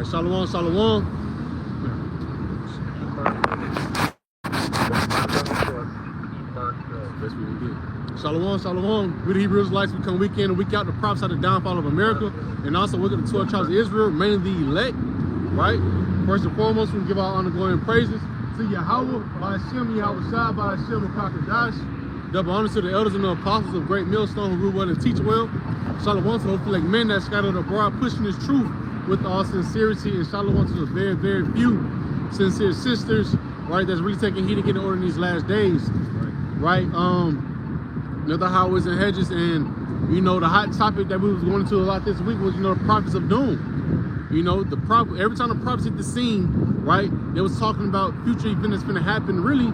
Shalom, shalom. Shalom, shalom. We the Hebrew Israelites, we come week in and week out to prophesy the downfall of America. And also we're going to 12 tribes of Israel, mainly the elect, right? First and foremost, we give our honor, glory, and praises to Yahweh, by Hashem, Yahweh Shai, by Hashem, Kakadash. Double honor to the elders and the apostles of great millstone who rule well and teach well. Shalom to those like men that scattered abroad, pushing this truth with all sincerity. And shalom to the very, very few sincere sisters, right, that's really taking heed and getting order in these last days, right? Another highways and hedges, and you know the hot topic that we was going into a lot this week was, you know, the prophets of doom. You know, every time the prophets hit the scene, right, they was talking about future events that's gonna happen. Really,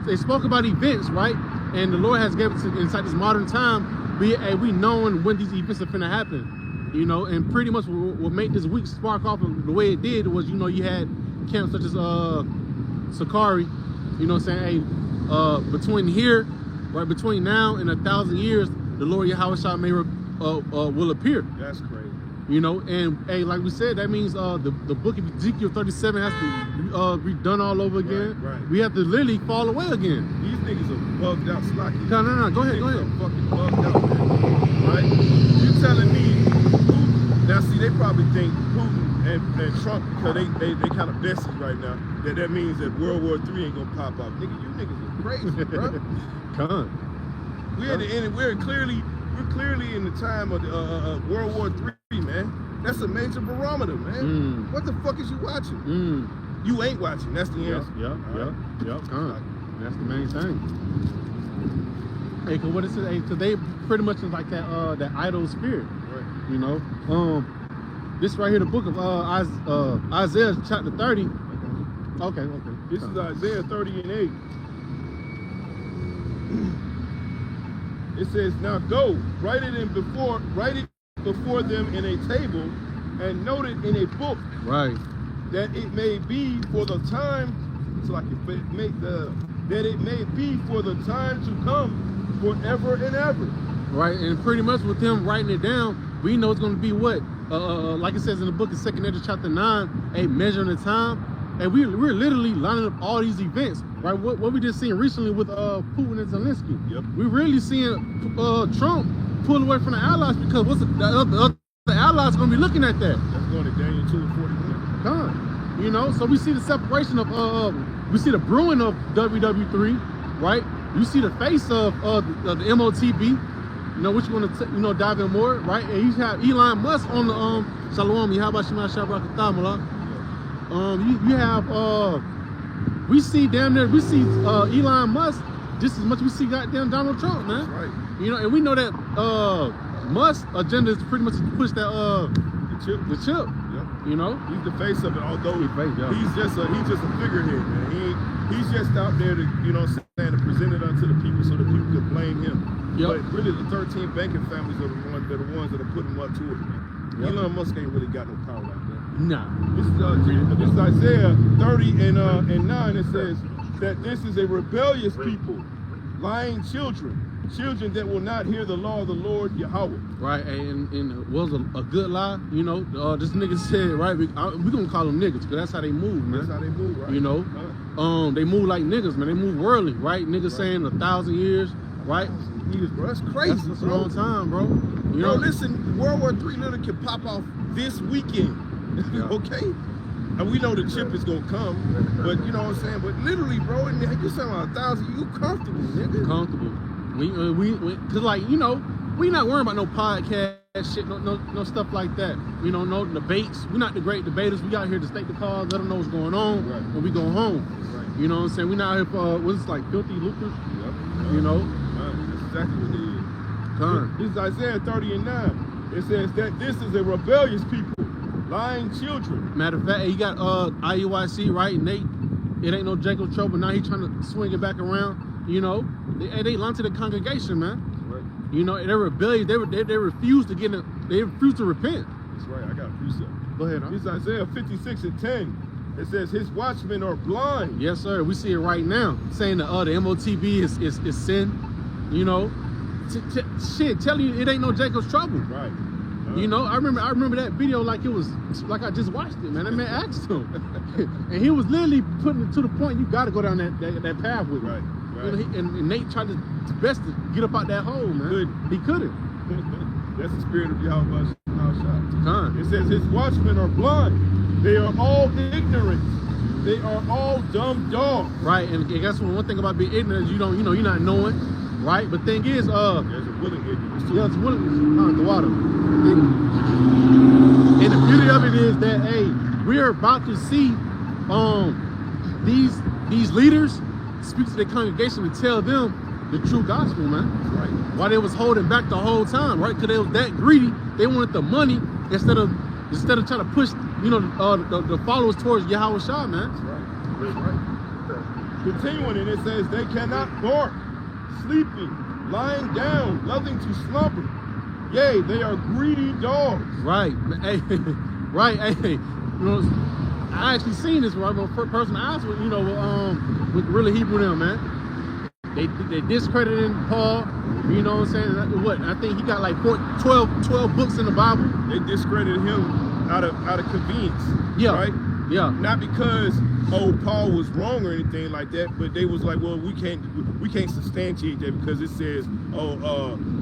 they spoke about events, right, and the Lord has given us inside this modern time. We knowing when these events are gonna happen. You know, and pretty much what made this week spark off the way it did was, you know, you had camps such as Sakari, you know what I'm saying? Between here, right, between now and 1,000 years, the Lord Yahweh Shai will appear. That's crazy. You know, and hey, like we said, that means the book of Ezekiel 37 has to be done all over again. Right. We have to literally fall away again. These niggas are bugged out, Slocky. No, go ahead. Fucking bugged out, man. Right? You telling me Putin? Now, see, they probably think Putin and Trump, because they kind of besties right now, that means that World War III ain't gonna pop up. Nigga, you niggas are crazy, bro. We're clearly in the time of World War III, man. That's a major barometer, man. What the fuck is you watching? You ain't watching. That's the answer. Yep. That's the main thing. Hey, cause what is it? Hey, today pretty much is like that idol spirit. Right. You know, this right here, the book of Isaiah chapter 30. Okay. This is Isaiah 30 and 8. It says, now go, write it before them in a table, and note it in a book. Right. That it may be for the time, it's like that it may be for the time to come, forever and ever. Right, and pretty much with them writing it down, we know it's going to be what, like it says in the book of 2 Ezra chapter 9, a measure in the time. And we're literally lining up all these events, right? What we just seen recently with Putin and Zelensky. Yep. We're really seeing Trump pull away from the allies, because what's the other allies going to be looking at that? That's going to Daniel 2:41. Come, you know, so we see the separation of we see the brewing of WW3, right? You see the face of the MOTB, you know, which you want to dive in more, right? And you have Elon Musk on the Shalom, Yahweh Shema Shabrak. You have we see Elon Musk just as much as we see goddamn Donald Trump, man. That's right. You know, and we know that Musk's agenda is pretty much to push that the chip. Yep. You know, he's the face of it. Although he's just a figurehead, man. He's just out there to, you know, saying, to present it unto the people so that people can blame him. Yep. But really, the 13 banking families are the ones that are putting him up to it, man. Yep. Elon Musk ain't really got no power like that. Nah. This is Isaiah 30 and 9. It says that this is a rebellious people, lying children that will not hear the law of the Lord Yahweh. Right, and was a good lie. You know, this nigga said, right, we gonna call them niggas, because that's how they move, man. That's how they move, right? You know, they move like niggas, man. They move worldly, right? Niggas saying 1,000 years, right? Years, bro. That's crazy. That's a long time, bro. You know, know, listen, World War III literally can pop off this weekend. Yeah. Okay? And we know the chip is gonna come, but you know what I'm saying? But literally, bro, and you saying 1,000, you comfortable, nigga. Comfortable. We cause like, you know, we not worrying about no podcast shit, no stuff like that. You know, no debates. We're not the great debaters. We out here to state the cause, let them know what's going on, right, when we go home. Right. You know what I'm saying? We not here for what's like filthy lucre. Yep. You know? That's exactly what it is. This is Isaiah 30 and 9. It says that this is a rebellious people, lying children. Matter of fact, you got IUIC, right? Nate, it ain't no Jacob trouble. Now he trying to swing it back around. You know, they lied to the congregation, man. Right. You know, they're rebellious. They refuse to get in. They refuse to repent. That's right. I got a precept. Go ahead. This is Isaiah 56 and 10. It says his watchmen are blind. Yes, sir. We see it right now, saying that the MOTB is sin. You know, shit. Telling you it ain't no Jacob's trouble. Right. You know, I remember that video like it was like I just watched it, man. That man asked him, and he was literally putting it to the point. You got to go down that path with him. Right. You know, and Nate tried his best to get up out that hole, man. He couldn't. That's the spirit of Yahweh. It says his watchmen are blind. They are all ignorant. They are all dumb dogs. Right, and guess what? One thing about being ignorant is you're not knowing, right? But thing is, there's a willing ignorance too. Yeah, it's willing. The water. And the beauty of it is that we're about to see these leaders speak to their congregation to tell them the true gospel, man. Right. Why they was holding back the whole time, right? Because they was that greedy. They wanted the money instead of trying to push, the followers towards Yahweh Shah, man. That's right. Continuing, and it says they cannot bark, sleeping, lying down, nothing to slumber. Yea, they are greedy dogs. Right. Hey, right. Hey, I actually seen this right when person I asked with really Hebrew them, man. They discredited Paul, you know what I'm saying? What? I think he got like 12 books in the Bible. They discredited him out of convenience. Yeah. Right? Yeah. Not because Paul was wrong or anything like that, but they was like, well, we can't substantiate that because it says,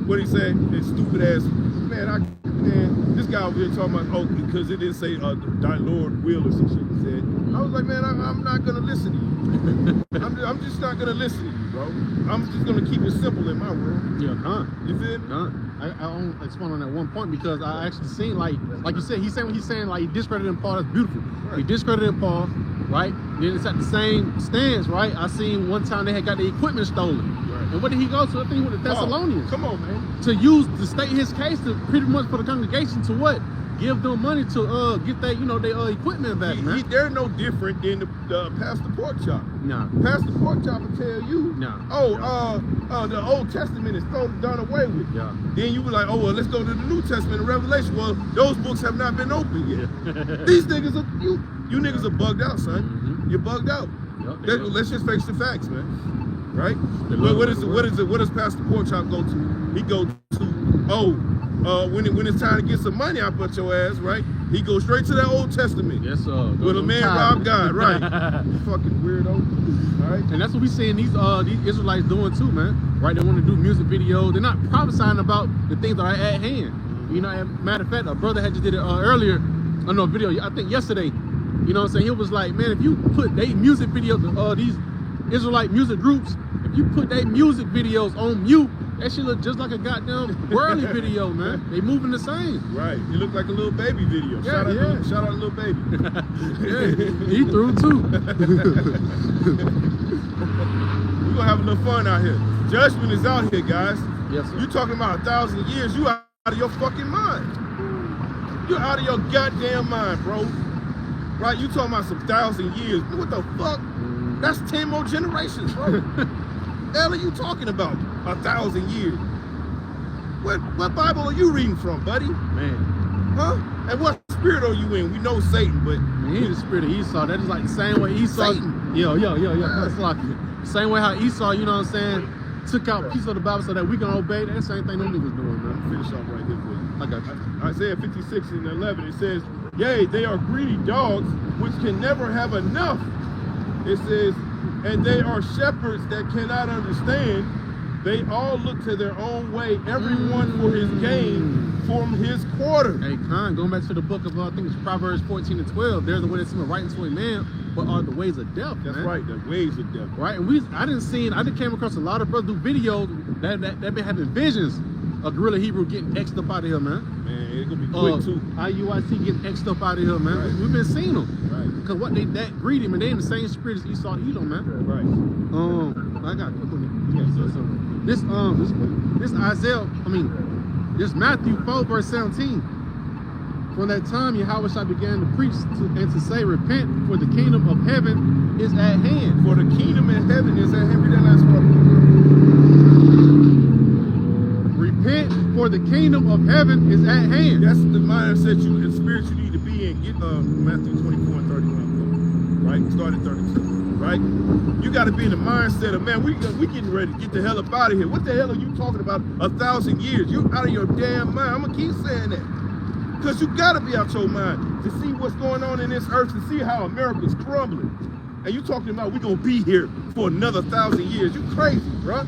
what he said, it's stupid ass man, this guy over here talking about, because it didn't say thy Lord will or some shit he said. I was like, man, I'm not gonna listen to you. I'm just not gonna listen to you, bro. I'm just gonna keep it simple in my world. Yeah, You feel me? I only expand on that one point because I actually seen like you said, he's saying like he discredited Paul. That's beautiful. Right. He discredited Paul, right? Then it's at the same stance, right? I seen one time they had got the equipment stolen. Right. And what did he go to? I think he went to Thessalonians. Come on, man. To state his case to pretty much for the congregation to what? Give them money to get that their equipment back, man. They're no different than the Pastor Pork Chop. No. Pastor Pork Chop will tell you, the Old Testament is done away with. Yeah. Then you be like, let's go to the New Testament and Revelation. Well, those books have not been opened yet. These niggas are you niggas are bugged out, son. Mm-hmm. You're bugged out. Yep, let's just face the facts, man. Right? What does Pastor Pork Chop go to? He go to when it's time to get some money out of your ass, right? He goes straight to that Old Testament. Yes, sir. With a man robbed God, right? Fucking weirdo. All right. And that's what we seeing these Israelites doing too, man. Right? They want to do music videos. They're not prophesying about the things that are at hand. You know, matter of fact, a brother had just did it earlier. I know a video. I think yesterday. You know what I'm saying? He was like, man, if you put their music videos, these Israelite music groups, if you put their music videos on mute, that shit look just like a goddamn worldly video, man. They moving the same. Right. It looked like a little baby video. Yeah, shout out little baby. Yeah, he threw too. We're gonna have a little fun out here. Judgment is out here, guys. Yes, sir. You talking about 1,000 years, you out of your fucking mind. You're out of your goddamn mind, bro. Right? You talking about some 1,000 years. What the fuck? That's 10 more generations, bro. The hell are you talking about? 1,000 years. What Bible are you reading from, buddy? Man. Huh? And what spirit are you in? We know Satan, but he's the spirit of Esau. That is like the same way Esau. Satan. Yeah. That's like it. Same way how Esau, you know what I'm saying, took out pieces of the Bible so that we can obey. That same thing them niggas doing, man. Finish off right here for you. I got you. Isaiah 56 and 11, it says, yea, they are greedy dogs, which can never have enough. It says, and they are shepherds that cannot understand. They all look to their own way, everyone for his gain from his quarter. Hey, going back to the book of, I think it's Proverbs 14 and 12, there's the way that seem right into a man, but are the ways of death, That's man. right, the ways of death. Right, and I came across a lot of brothers do videos that been having visions of Guerrilla Hebrew getting X'd up out of here, man. Man, it's gonna be quick too. IUIC getting X'd up out of here, man. Right. We've been seeing them. Right. Because what they that greedy, man, they in the same spirit as Esau and Edom, man. Right. I got a quick one. This Matthew 4 verse 17. From that time Yahweh Shah began to preach and to say, repent, for the kingdom of heaven is at hand. For the kingdom of heaven is at hand. Read that last part. Repent, for the kingdom of heaven is at hand. That's the mindset and spirit you need to be in. Get Matthew 24 and 31. Right? Start at 32. Right? You got to be in the mindset of, man, we getting ready to get the hell up out of here. What the hell are you talking about? 1,000 years? You out of your damn mind. I'm going to keep saying that. Because you gotta be out your mind to see what's going on in this earth, to see how America's crumbling. And you talking about we gonna be here for another 1,000 years. You crazy, bro.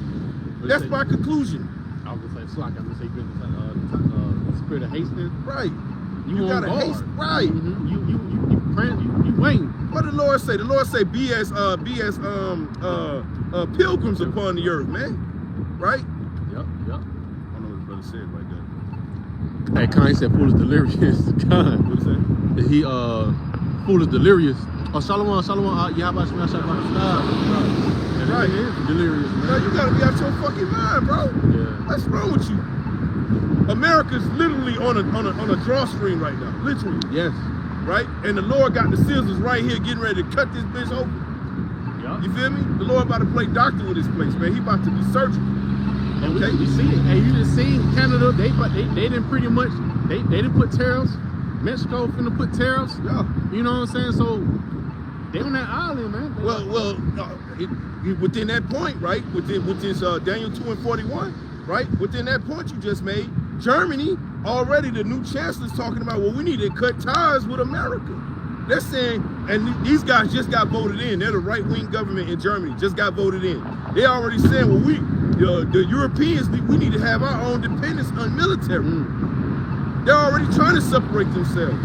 That's my conclusion. I was gonna say, so I got to say, you've been the spirit of hastening. Right. You gotta haste. Right. You waiting. What did the Lord say? The Lord say, be as pilgrims upon the earth, man. Right? Yep. I don't know what the brother said right there. Hey, Kanye said, "Fool is delirious." Kanye. What is that? He fool is delirious. Oh, Shalom. Yeah, about Shalom. Right. It is delirious, man. Bro, you gotta be out your fucking mind, bro. Yeah. What's wrong with you? America's literally on a drawstring right now, literally. Yes. Right? And the Lord got the scissors right here, getting ready to cut this bitch open. Yeah. You feel me? The Lord about to play doctor with this place, man. He about to be surgical. And Okay. we see it. And you just seen Canada. They didn't pretty much. They didn't put tariffs. Mexico finna put tariffs. Yeah. You know what I'm saying? So they on that island, man. Within that point, right? Within Daniel 2:41, right? Within that point you just made, Germany already, the new chancellor's talking about, well, we need to cut ties with America. They're saying, and these guys just got voted in. They're the right-wing government in Germany, just got voted in. They already saying, well, the Europeans, we need to have our own dependence on military. They're already trying to separate themselves.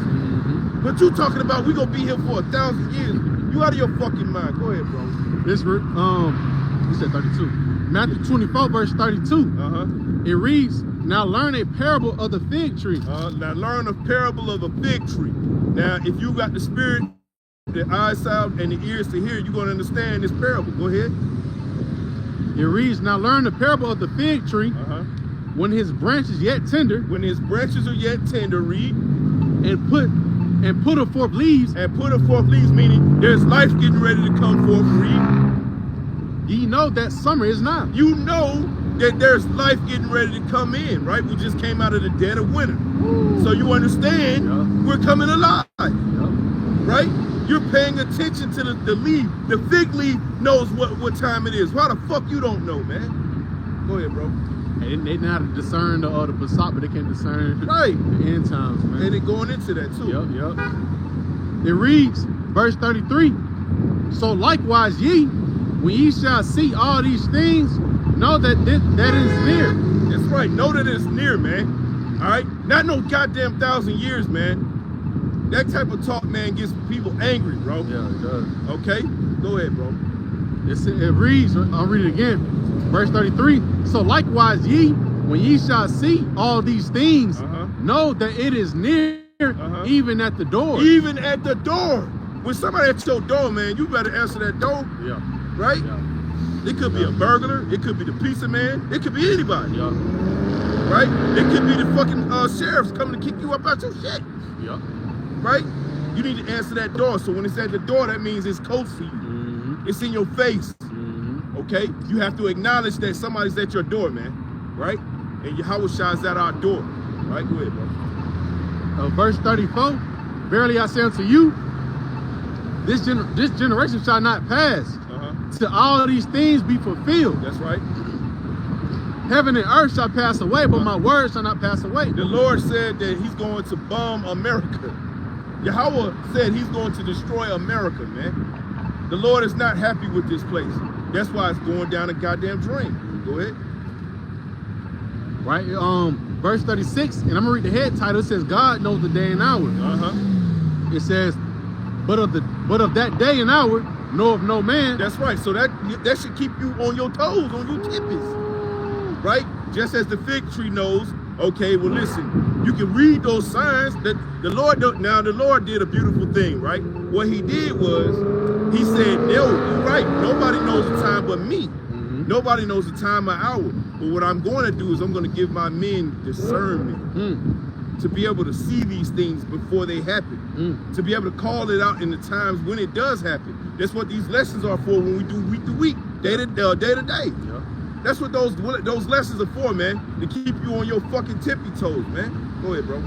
But you talking about we gonna be here for 1,000 years? You out of your fucking mind. Go ahead, bro. This you said 32. Matthew 24 verse 32. It reads, "Now learn a parable of the fig tree." Now learn a parable of a fig tree. Now, if you got the spirit, the eyes out, and the ears to hear, you're gonna understand this parable. Go ahead. It reads, "Now learn the parable of the fig tree. When his branch is yet tender, When his branches are yet tender, read, and put forth leaves, and put forth leaves, meaning there's life getting ready to come forth, read. ye know that summer is nigh." You know that there's life getting ready to come in, right? We just came out of the dead of winter. So you understand, we're coming alive, right? You're paying attention to the leaf. The fig leaf knows what time it is. Why the fuck you don't know, man? Go ahead, bro. They know how to discern the Passat, but they can't discern Right. the end times, man. And they're going into that too. Yep. It reads, verse 33, "So likewise ye, when ye shall see all these things, know that that is near." That's right. Know that it's near, man. All right? Not no goddamn 1,000 years, man. That type of talk, man, gets people angry, bro. Yeah, it does. Okay? Go ahead, bro. It reads, I'll read it again, verse 33, "So likewise ye, when ye shall see all these things, know that it is near, even at the door." Even at the door. When somebody at your door, man, you better answer that door. Yeah. Right? Yeah. It could be a burglar. It could be the pizza man. It could be anybody. Yeah. Right? It could be the fucking sheriffs coming to kick you up out your shit. Yeah. Right? You need to answer that door. So when it's at the door, that means it's close to you. It's in your face. Okay? You have to acknowledge that somebody's at your door, man. Right? And Yahweh shines at our door. Right? Go ahead, bro. Verse 34, "Verily I say unto you, this generation shall not pass till all these things be fulfilled. That's right. Heaven and earth shall pass away, but my words shall not pass away." The Lord said that he's going to bomb America. Yahweh said he's going to destroy America, man. The Lord is not happy with this place. That's why it's going down a goddamn drain. Go ahead. Right, verse 36, and I'm gonna read the head title. It says, "God knows the day and hour." It says, but of that day and hour knoweth no man." That's right. So that should keep you on your toes, on your tippies. Right? Just as the fig tree knows, okay, well listen, you can read those signs that the Lord did a beautiful thing, right? What he did was, he said, no, you're right, nobody knows the time but me. Nobody knows the time or hour. But what I'm going to do is I'm going to give my men discernment to be able to see these things before they happen, to be able to call it out in the times when it does happen. That's what these lessons are for when we do week to week, day to day. That's what those lessons are for, man, to keep you on your fucking tippy toes, man. Go ahead, bro.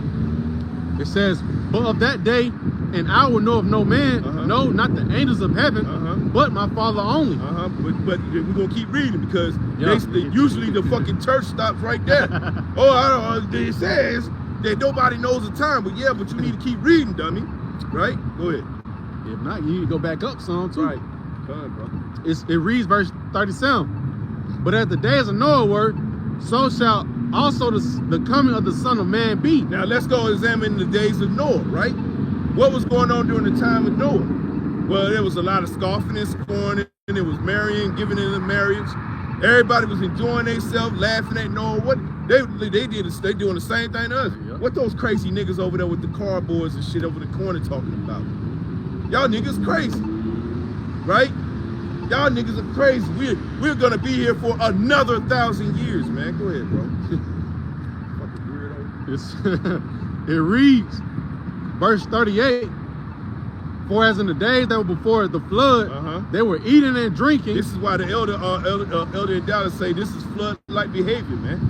It says, "But of that day and hour knoweth no man, no, not the angels of heaven, but my Father only." But we're gonna keep reading because usually the fucking church stops right there. It says that nobody knows the time. But yeah, but you need to keep reading, dummy. Right? Go ahead. If not, you need to go back up some too. Right. Go ahead, bro. It reads verse 37. But as the days of Noah were, so shall also the coming of the Son of Man be. Now let's go examine the days of Noah, right? What was going on during the time of Noah? Well, there was a lot of scoffing and scorning, and it was marrying, giving in marriage. Everybody was enjoying themselves, laughing at Noah. What they doing the same thing to us. Yep. What those crazy niggas over there with the cardboards and shit over the corner talking about? Y'all niggas crazy, right? Y'all niggas are crazy. We're gonna be here for another 1,000 years, man. Go ahead, bro. Fucking weirdo. It reads, verse 38. For as in the days that were before the flood, they were eating and drinking. This is why the elder in Dallas say this is flood-like behavior, man.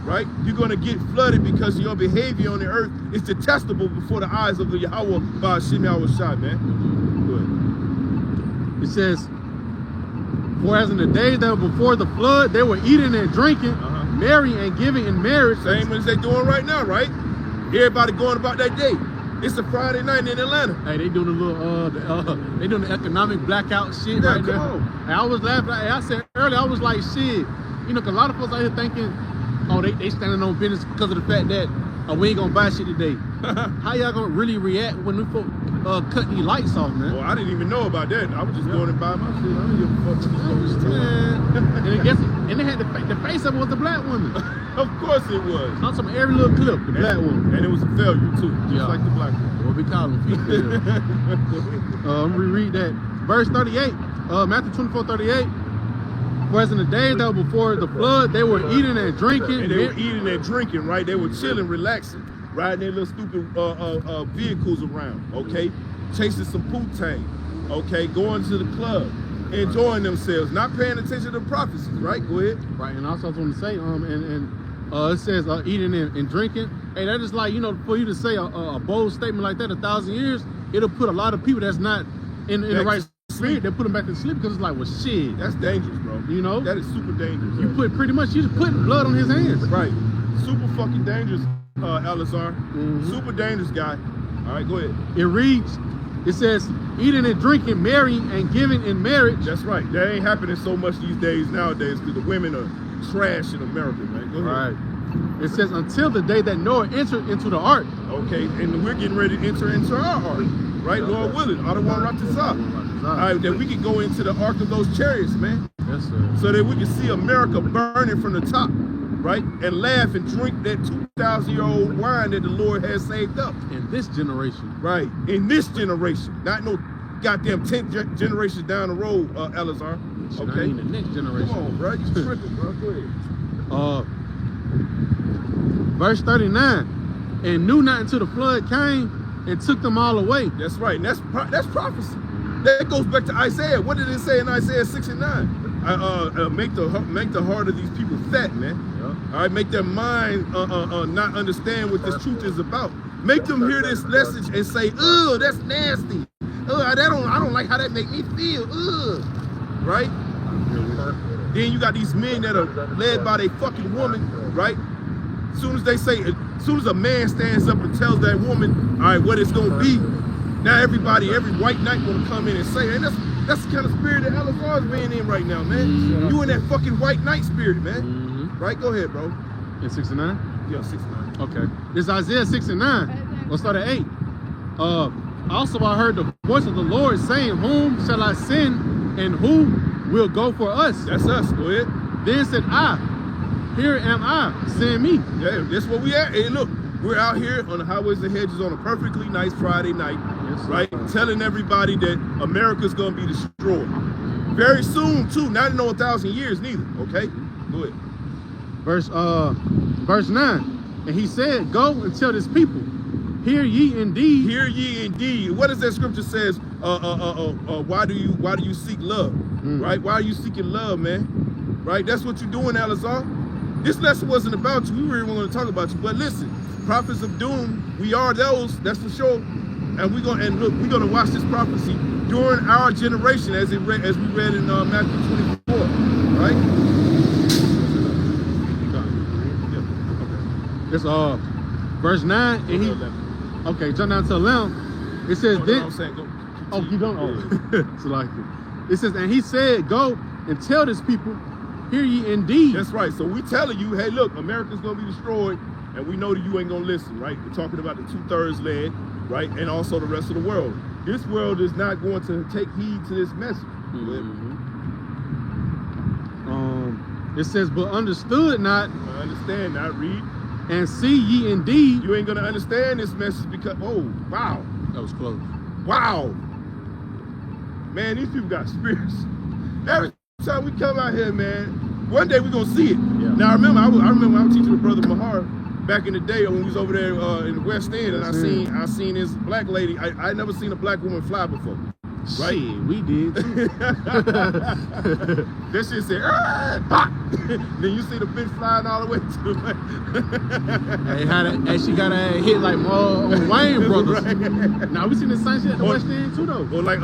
Right? You're gonna get flooded because your behavior on the earth is detestable before the eyes of the Yahweh by Hashem Yahushua, man. Good. It says, for as in the days that were before the flood, they were eating and drinking, marrying and giving in marriage. Same as they doing right now, right? Everybody going about that day. It's a Friday night in Atlanta. Hey, they doing a little, they doing the economic blackout shit right now. Hey, I was laughing. I said earlier, I was like, shit. You know, 'cause a lot of folks out here thinking, oh, they standing on business because of the fact that we ain't gonna buy shit today. How y'all gonna really react when we folk cut these lights off, man? Well, I didn't even know about that. I was just going and buying my shit. I don't give a fuck what this and they had the face of it was the black woman. Of course it was. On some every little clip, the black woman. And it was a failure too, just like the black one. What we call them, feet failure. I'm gonna reread that. Verse 38, Matthew 24:38. For as in the days that were before the flood, they were eating and drinking. And they were eating and drinking, right? They were chilling, relaxing, riding their little stupid vehicles around, okay? Chasing some poutine, okay? Going to the club, enjoying themselves, not paying attention to the prophecies, right? Go ahead. Right, and also I was going to say, it says eating and drinking. Hey, that is like, you know, for you to say a bold statement like that 1,000 years, it'll put a lot of people that's not in the right spirit, they put them back to sleep because it's like, well, shit. That's dangerous, bro. You know? That is super dangerous. You put pretty much, you just putting blood on his hands. Right. Super fucking dangerous, Elazar. Super dangerous guy. All right, go ahead. It reads, it says, eating and drinking, marrying and giving in marriage. That's right. That ain't happening so much these days nowadays because the women are trash in America, man. Go ahead. Right. It says, until the day that Noah entered into the ark. Okay, and we're getting ready to enter into our ark, right? Lord willing, Adawan Ratazah. All right, that we can go into the ark of those chariots, man. Yes, sir. So that we can see America burning from the top, right? And laugh and drink that 2,000-year-old wine that the Lord has saved up. In this generation. Right, in this generation. Not no goddamn 10 generations down the road, Elazar. Okay? In the next generation. Come on, bro. You tripping, bro. Go ahead. Verse 39. And knew not until the flood came and took them all away. That's right. And that's prophecy. That goes back to Isaiah. What did it say in Isaiah 69? Make the heart of these people fat, man. Yep. All right, make their mind not understand what this truth is about. Make them hear this message and say, "Ugh, that's nasty. Ugh, I don't like how that make me feel. Ugh." Right? Then you got these men that are led by their fucking woman, right? As soon as a man stands up and tells that woman, all right, what it's gonna be, now every white knight gonna come in and say, and that's the kind of spirit that Elazar is being in right now, man. You in that fucking white knight spirit, man. Right? Go ahead, bro. In 69? Yeah, 69. Okay. This is Isaiah 69. We'll start at 8. Also I heard the voice of the Lord saying, whom shall I send and who will go for us? That's us. Go ahead. Then said I, here am I, send me. Yeah, that's what we at. Hey, look, we're out here on the highways and hedges on a perfectly nice Friday night, right? Telling everybody that America's gonna be destroyed. Very soon, too. Not in no 1,000 years, neither. Okay? Go ahead. Verse 9. And he said, go and tell this people, hear ye indeed. Hear ye indeed. What does that scripture says? Why do you seek love? Right? Why are you seeking love, man? Right? That's what you're doing, Elazar. This lesson wasn't about you. We really weren't going to talk about you. But listen, prophets of doom, we are those, that's for sure. And we're gonna watch this prophecy during our generation as we read in Matthew 24, right? It's verse 9, and he, 11. okay, jump down to 11. It says, No, then, I'm saying, go. oh, you don't? Yeah. Oh, so like, it says, and he said, go and tell this people, hear ye indeed. That's right. So we telling you, hey, look, America's gonna be destroyed, and we know that you ain't gonna listen, right? We're talking about the 2/3 land, right, and also the rest of the world. This world is not going to take heed to this message. It says, but understood not, I understand, not read. and see ye indeed. You ain't gonna understand this message because, oh, wow, That was close. wow, man, these people got spirits. Every time we come out here, man, one day we gonna see it. Yeah. Now I remember I was teaching the brother Mahar back in the day when we was over there in the West End, and I seen this black lady. I never seen a black woman fly before. Right? Shit, we did too. That shit said, pop. Then you see the bitch flying all the way to the Hey, she got a hit like Wayne Brothers. Right. Now we seen the same shit at the West End too though. Or like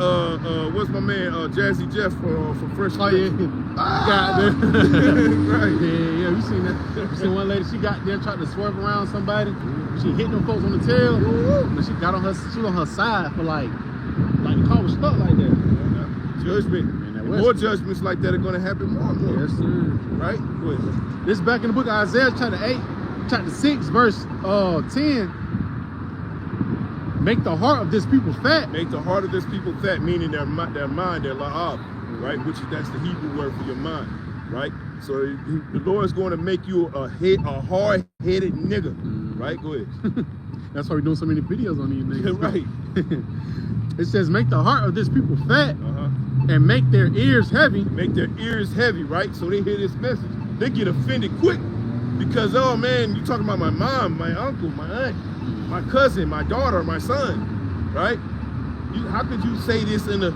what's my man Jazzy Jeff from Fresh. Oh yeah, got there. Right. Yeah, we seen that. We seen one lady. She got there, tried to swerve around somebody. She hit them folks on the tail. And she got on her. She was on her side for like the car was stuck like that. Judgment. And more judgments like that are going to happen more and more. Yes, sir. Right? Go ahead. This back in the book of Isaiah, chapter 6, verse 10. Make the heart of this people fat. Make the heart of this people fat, meaning their mind, their la'ab, right? That's the Hebrew word for your mind, right? So the Lord is going to make you a hard-headed nigga, right? Go ahead. That's why we're doing so many videos on these niggas. Right. It says, make the heart of this people fat and make their ears heavy. Make their ears heavy, right? So they hear this message. They get offended quick because, oh man, you talking about my mom, my uncle, my aunt, my cousin, my daughter, my son, right? How could you say this in the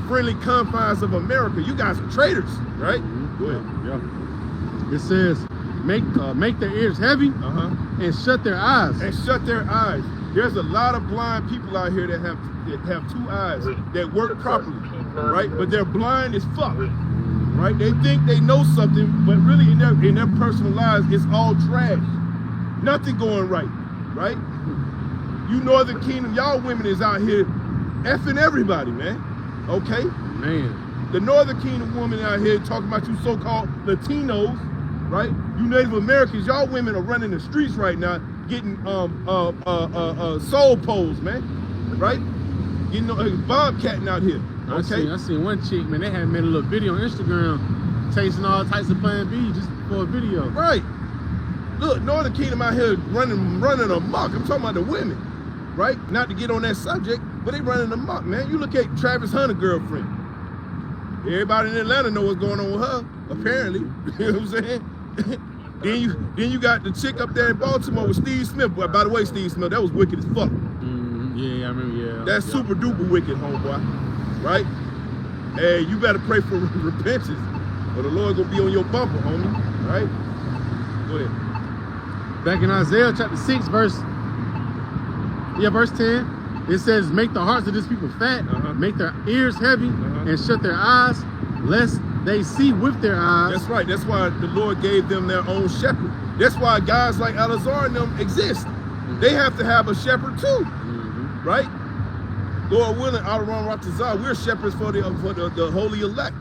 friendly confines of America? You guys are traitors, right? Go ahead. Yeah. It says, make their ears heavy and shut their eyes. And shut their eyes. There's a lot of blind people out here that have two eyes that work properly, right? But they're blind as fuck, right? They think they know something, but really in their personal lives, it's all trash. Nothing going right, right? You Northern Kingdom, y'all women is out here effing everybody, man. Okay? Man. The Northern Kingdom woman out here talking about you so-called Latinos, right? You Native Americans, y'all women are running the streets right now, getting soul poles, man, right? Getting bobcatting out here. Okay. I seen one chick, man. They had made a little video on Instagram, tasting all types of Plan B just for a video. Right. Look, Northern Kingdom out here running amok. I'm talking about the women, right? Not to get on that subject, but they running amok, man. You look at Travis Hunter's girlfriend. Everybody in Atlanta know what's going on with her, apparently. You know what I'm saying? Then you got the chick up there in Baltimore with Steve Smith. By the way, Steve Smith, that was wicked as fuck. Yeah, I remember, yeah. That's super duper wicked, homeboy. Right? Hey, you better pray for repentance, or the Lord gonna be on your bumper, homie. Right? Go ahead. Back in Isaiah chapter 6, verse 10, it says, make the hearts of this people fat, make their ears heavy, and shut their eyes, lest they see with their eyes. That's right. That's why the Lord gave them their own shepherd. That's why guys like Alazar and them exist. They have to have a shepherd too, right? Lord willing, Aron Ratazar, we're shepherds for the holy elect,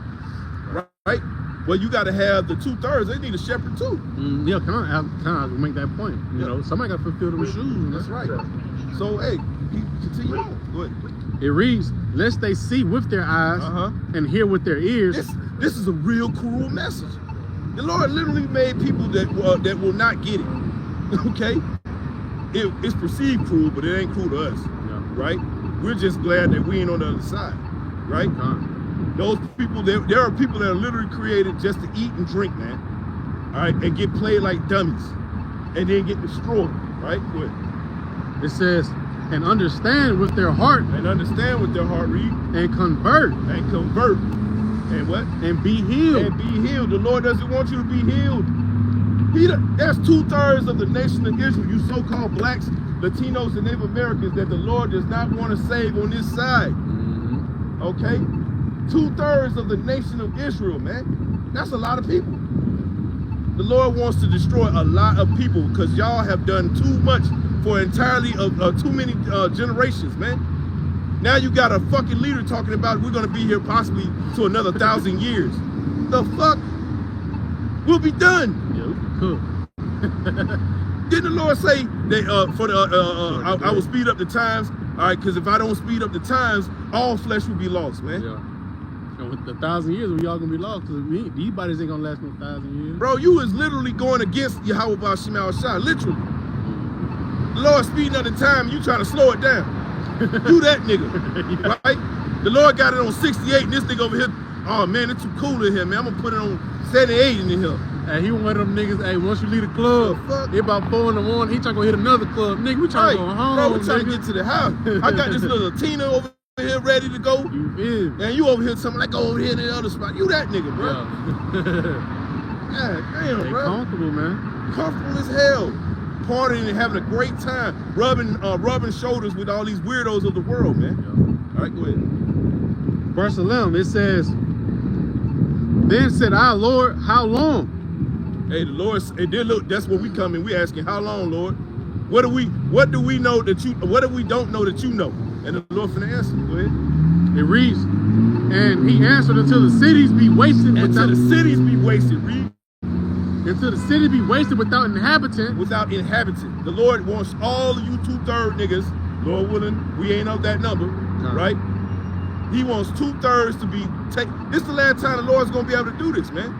right? Well, you got to have the 2/3. They need a shepherd too. Yeah, can I make that point? You know, somebody got to fulfill them shoes. That's right. So, hey, continue on. Go ahead. It reads, lest they see with their eyes and hear with their ears. This is a real cruel message. The Lord literally made people that will not get it. Okay? It's perceived cruel, but it ain't cruel to us. Yeah. Right? We're just glad that we ain't on the other side. Right? Those people, there are people that are literally created just to eat and drink, man. All right? And get played like dummies. And then get destroyed. Right? Go ahead. It says, and understand with their heart. And understand with their heart, read. And convert. And convert. And what? And be healed. And be healed. The Lord doesn't want you to be healed. There's 2/3 of the nation of Israel, you so-called blacks, Latinos, and Native Americans that the Lord does not want to save on this side. Okay? 2/3 of the nation of Israel, man. That's a lot of people. The Lord wants to destroy a lot of people because y'all have done too much for entirely too many generations, man. Now you got a fucking leader talking about we're gonna be here possibly to another 1,000 years. The fuck? We'll be done. Yeah, we can cook. Didn't the Lord say that I will speed up the times? All right, because if I don't speed up the times, all flesh will be lost, man. Yeah. And with the 1,000 years, we all gonna be lost because these bodies ain't gonna last no 1,000 years. Bro, you was literally going against Yahweh B'Shemel Shai, literally. The Lord speeding up the time, you trying to slow it down. Do that nigga, Yeah. right? The Lord got it on 68, and this nigga over here, oh man, it's too cool in here, man. I'm gonna put it on 78 in here. Hey, he one of them niggas, hey, once you leave the club, fuck? it about 4 in the morning, he trying to go hit another club. Nigga, we trying to go home, bro, we trying to nigga. get to the house. I got this little Tina over here ready to go. You feel me? And you over here something like go over here to the other spot. You that nigga, bro. Yeah. God damn, They bro. comfortable, man. Comfortable as hell. Partying and having a great time. Rubbing shoulders with all these weirdos of the world, man. Yeah. All right, go ahead. Verse 11, it says, then said I, Lord, how long? Hey, the Lord, and then look, that's where we come in. We asking, how long, Lord? What do we know that you, what do we don't know that you know? And the Lord finna answer. Go ahead. It reads, and he answered until the cities be wasted Until the cities be wasted. Read. until the city be wasted without inhabitant. Without inhabitant. The Lord wants all of you 2/3 niggas, Lord willing, we ain't of that number, right? He wants 2/3 to be taken. This is the last time the Lord's gonna be able to do this, man.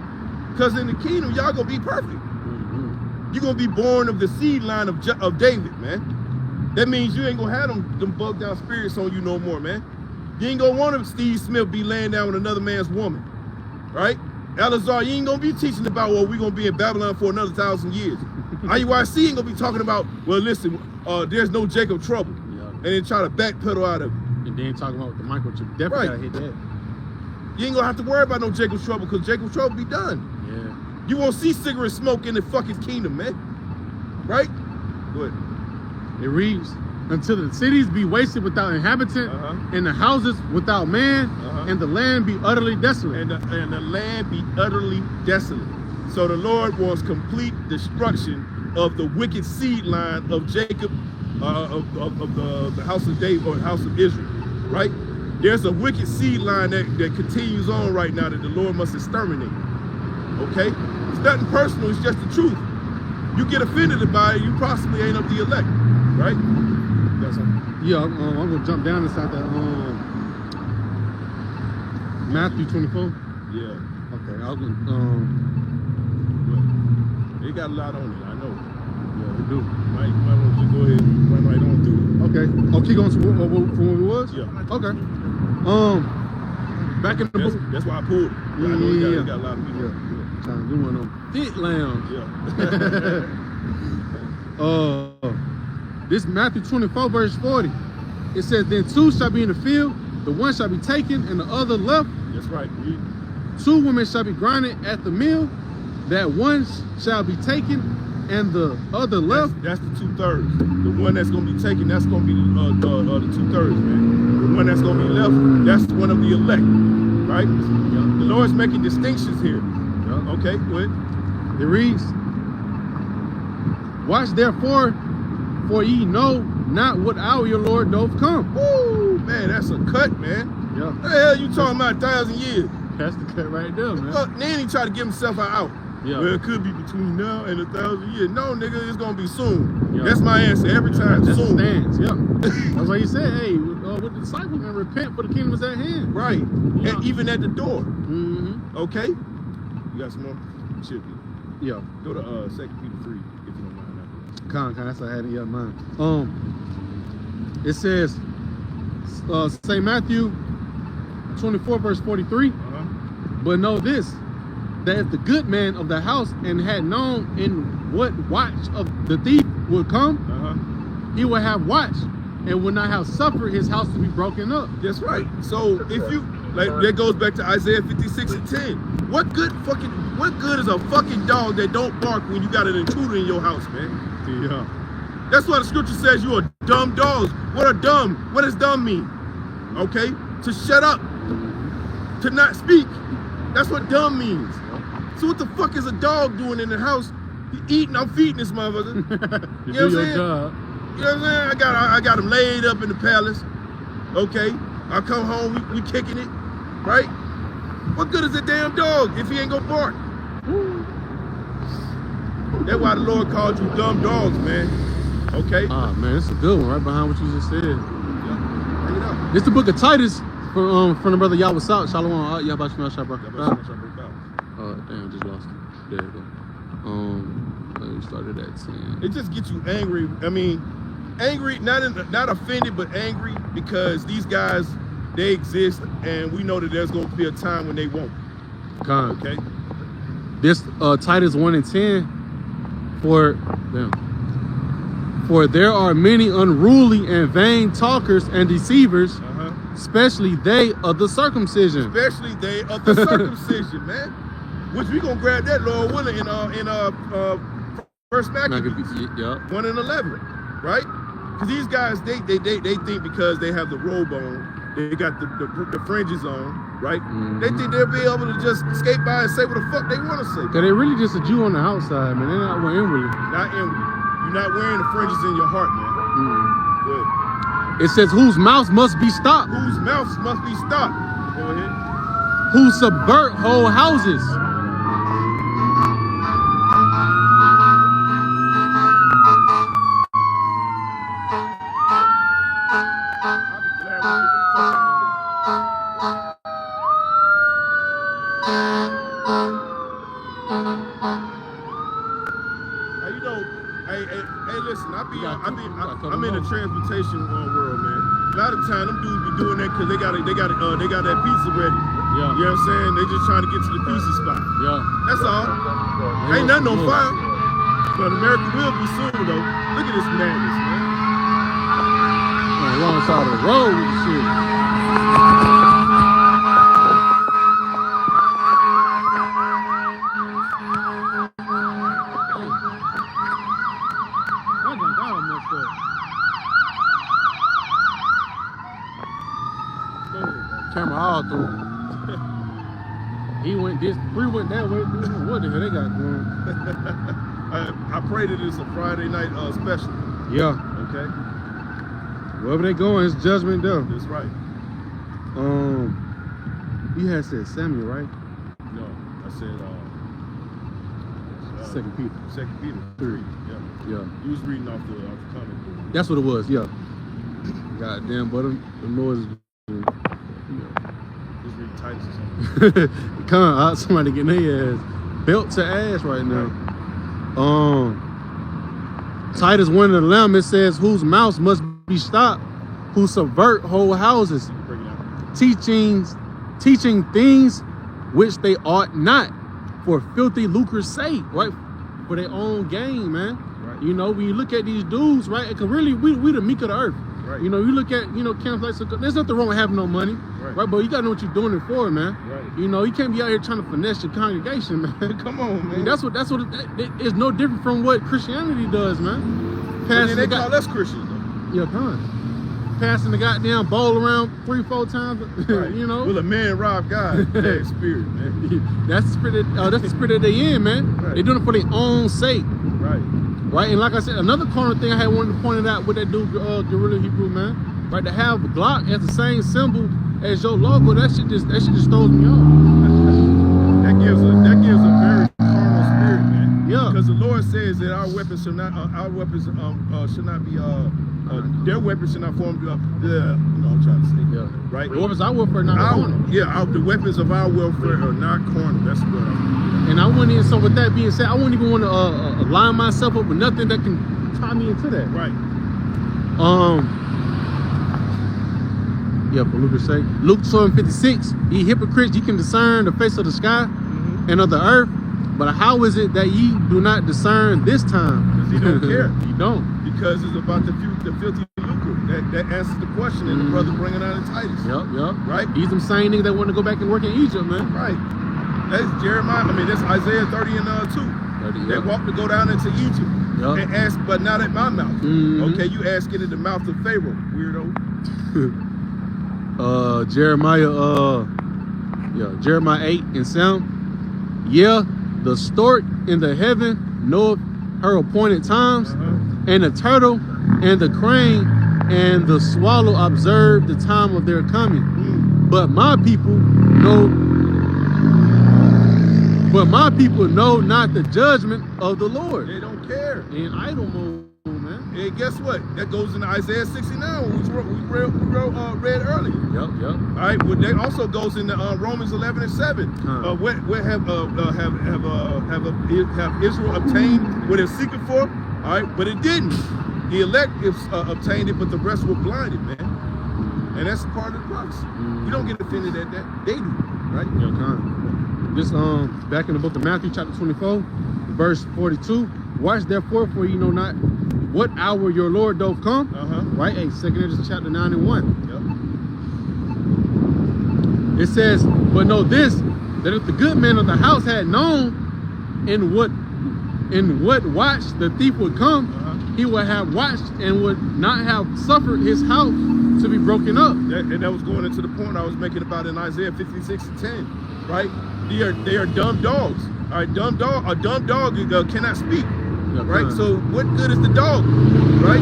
Because in the kingdom, y'all gonna be perfect. You're gonna be born of the seed line of David, man. That means you ain't gonna have them bugged down spirits on you no more, man. You ain't gonna want Steve Smith be laying down with another man's woman, right? Elazar, you ain't gonna be teaching about, well, we're gonna be in Babylon for another 1,000 years. IUIC ain't gonna be talking about, well, listen, there's no Jacob trouble. Yeah. And then try to backpedal out of it. And then talking about the microchip, definitely gotta hit that. You ain't gonna have to worry about no Jacob trouble because Jacob trouble be done. Yeah. You won't see cigarette smoke in the fucking kingdom, man. Right? Go ahead. It reads, until the cities be wasted without inhabitant, and the houses without man, and the land be utterly desolate. And the land be utterly desolate. So the Lord wants complete destruction of the wicked seed line of Jacob, of the house of David or the house of Israel, right? There's a wicked seed line that continues on right now that the Lord must exterminate. Okay? It's nothing personal, it's just the truth. You get offended by it, you possibly ain't of the elect, right? That's all. Yeah, I'm gonna jump down inside that Matthew 24. Yeah. Okay, I was It got a lot on it, I know. yeah, we do. Might want to go ahead and run right on through it. Okay. Oh, keep going to from where we was? Yeah. Okay. Back in the book. That's why I pulled it. I know it got a lot of people. Yeah. Trying to do one of them fit lounge. Yeah. This Matthew 24 verse 40. It says, then 2 shall be in the field, the one shall be taken and the other left. That's right. 2 women shall be grinding at the mill, that one shall be taken and the other left. That's the 2/3. The one that's gonna be taken, that's gonna be the 2/3, man. The one that's gonna be left, that's one of the elect, right? Yeah. The Lord's making distinctions here. Yeah. Okay, go ahead. It reads, watch therefore, for ye know not what hour your Lord doth come. Woo, man, that's a cut, man. Yeah. What the hell you talking about 1,000 years? That's the cut right there, man. Fuck, then he try to give himself an out. Yeah. Well, it could be between now and 1,000 years. No, nigga, it's gonna be soon. Yeah. That's my answer every time. That's soon. the stance, yeah. That's why he said, hey, with the disciples, man, repent for the kingdom is at hand. Right. Yeah. And even at the door. Mm-hmm. Okay? You got some more? Shit. Yeah. Go to 2 Peter 3, if you don't mind. Con, that's what I had in your mind. It says, St. Matthew 24, verse 43. But know this, that if the good man of the house and had known in what watch of the thief would come, he would have watched and would not have suffered his house to be broken up. That's right. So if you, like, that goes back to Isaiah 56 and 10. What good is a fucking dog that don't bark when you got an intruder in your house, man? Yeah. That's why the scripture says you are dumb dogs. What does dumb mean? Okay? To shut up. To not speak. That's what dumb means. So what the fuck is a dog doing in the house? He eating, I'm feeding this motherfucker. You know what I'm saying? You know what I'm saying? I got him laid up in the palace. Okay. I come home, we kicking it, right? What good is a damn dog if he ain't gonna bark? That's why the Lord called you dumb dogs, man. Okay? Ah, man, it's a good one right behind what you just said. Yeah. Bring it up. This the book of Titus from the brother Yahweh Sal. Shalom. Yahweh Shabbat. Damn, just lost it. There you go. We started at 10. It just gets you angry. I mean, angry, not offended, but angry because these guys, they exist, and we know that there's going to be a time when they won't. Okay? This Titus 1 and 10. For there are many unruly and vain talkers and deceivers, especially they of the circumcision. Especially they of the circumcision, man. Which we gonna grab that, Lord willing, in First Maccabees, 1 and 11, right? Because these guys, they think because they have the robe on, they got the fringes on, right? They think they'll be able to just skate by and say what the fuck they want to say. Cause they really just a Jew on the outside, man. They're not inwardly. Not inwardly. You're not wearing the fringes in your heart, man. Good. It says whose mouths must be stopped. Whose mouths must be stopped. Go ahead. Who subvert whole houses. I'm in the transportation world, man. A lot of time, them dudes be doing that because they got that pizza ready. Yeah. You know what I'm saying? They just trying to get to the pizza spot. Yeah. That's all. Ain't nothing on fire. But America will be soon, though. Look at this madness, man. On the wrong side of the road with the shit. Camera all through. He went this, 3 went that way. What the hell they got going? I pray that it's a Friday night special. Yeah. Okay. Wherever they going, it's judgment there. That's right. You had said Samuel, right? No, I said 2 Peter. 2 Peter 3. Yeah. You was reading off the comic book. That's what it was. Yeah. Goddamn, but the Lord's. Just read Titus or something. Come on, somebody getting their ass belt to ass right now. Titus 1 and 11, it says, whose mouths must be stopped, who subvert whole houses, teaching things which they ought not, for filthy lucre's sake, right? For their own gain, man. Right. You know, when you look at these dudes, right? Because really, we the meek of the earth. Right. You know, you look at, camps like, so there's nothing wrong with having no money, right? But you gotta know what you're doing it for, man. Right. You know, you can't be out here trying to finesse your congregation, man. Come on, man. I mean, that's what it's no different from what Christianity does, man. They call us Christians, though. Yeah, come on. Passing the goddamn bowl around 3-4 times, right. You know. Will a man rob God? That spirit, man. That's the spirit. That's the spirit that they in, man. Right. They're doing it for their own sake. Right. Right. And like I said, another corner thing I had wanted to point it out with that dude, Guerrilla Hebrew, man. Right. To have Glock as the same symbol as your logo, that shit just throws me off. That gives a very carnal spirit, man. Yeah. Because the Lord says that our weapons should not be their weapons should not form I'm trying to say. Yeah. Right? The weapons of our warfare are not carnal. Yeah, the weapons of our warfare are not carnal. That's what And I wouldn't even, so with that being said, I wouldn't even want to line myself up with nothing that can tie me into that. Right. Yeah, for Luke's sake. Luke 12:56, ye hypocrites, ye can discern the face of the sky and of the earth, but how is it that ye do not discern this time? Because he don't care. He don't. Because it's about the filthy lucre. That answers the question, and the brother bringing out in Titus. Yep. Right? These them same niggas that want to go back and work in Egypt, man. Right. That's Jeremiah. I mean, that's Isaiah 30 and 2. They walked to go down into Egypt and ask, but not at my mouth. Okay, you ask it at the mouth of Pharaoh, weirdo. Jeremiah 8 and 7. Yeah, The stork in the heaven knoweth her appointed times, and the turtle and the crane and the swallow observe the time of their coming. But my people know not the judgment of the Lord. They don't care. In idle mode, man. And guess what? That goes into Isaiah 69, which we read earlier. Yep. All right, but that also goes into Romans 11 and 7. Where have Israel obtained what they're seeking for? All right, but it didn't. The elect obtained it, but the rest were blinded, man. And that's part of the prophecy. You don't get offended at that. They do, right? Yeah, This back in the book of Matthew, chapter 24, verse 42. Watch therefore, for you know not what hour your Lord doth come. Right? Hey, 2 Ezra chapter 9 and 1. It says, but know this, that if the good man of the house had known in what watch the thief would come, he would have watched and would not have suffered his house to be broken up. And that was going into the point I was making about in Isaiah 56 and 10, right? They are dumb dogs. All right, a dumb dog cannot speak, right? So what good is the dog, right?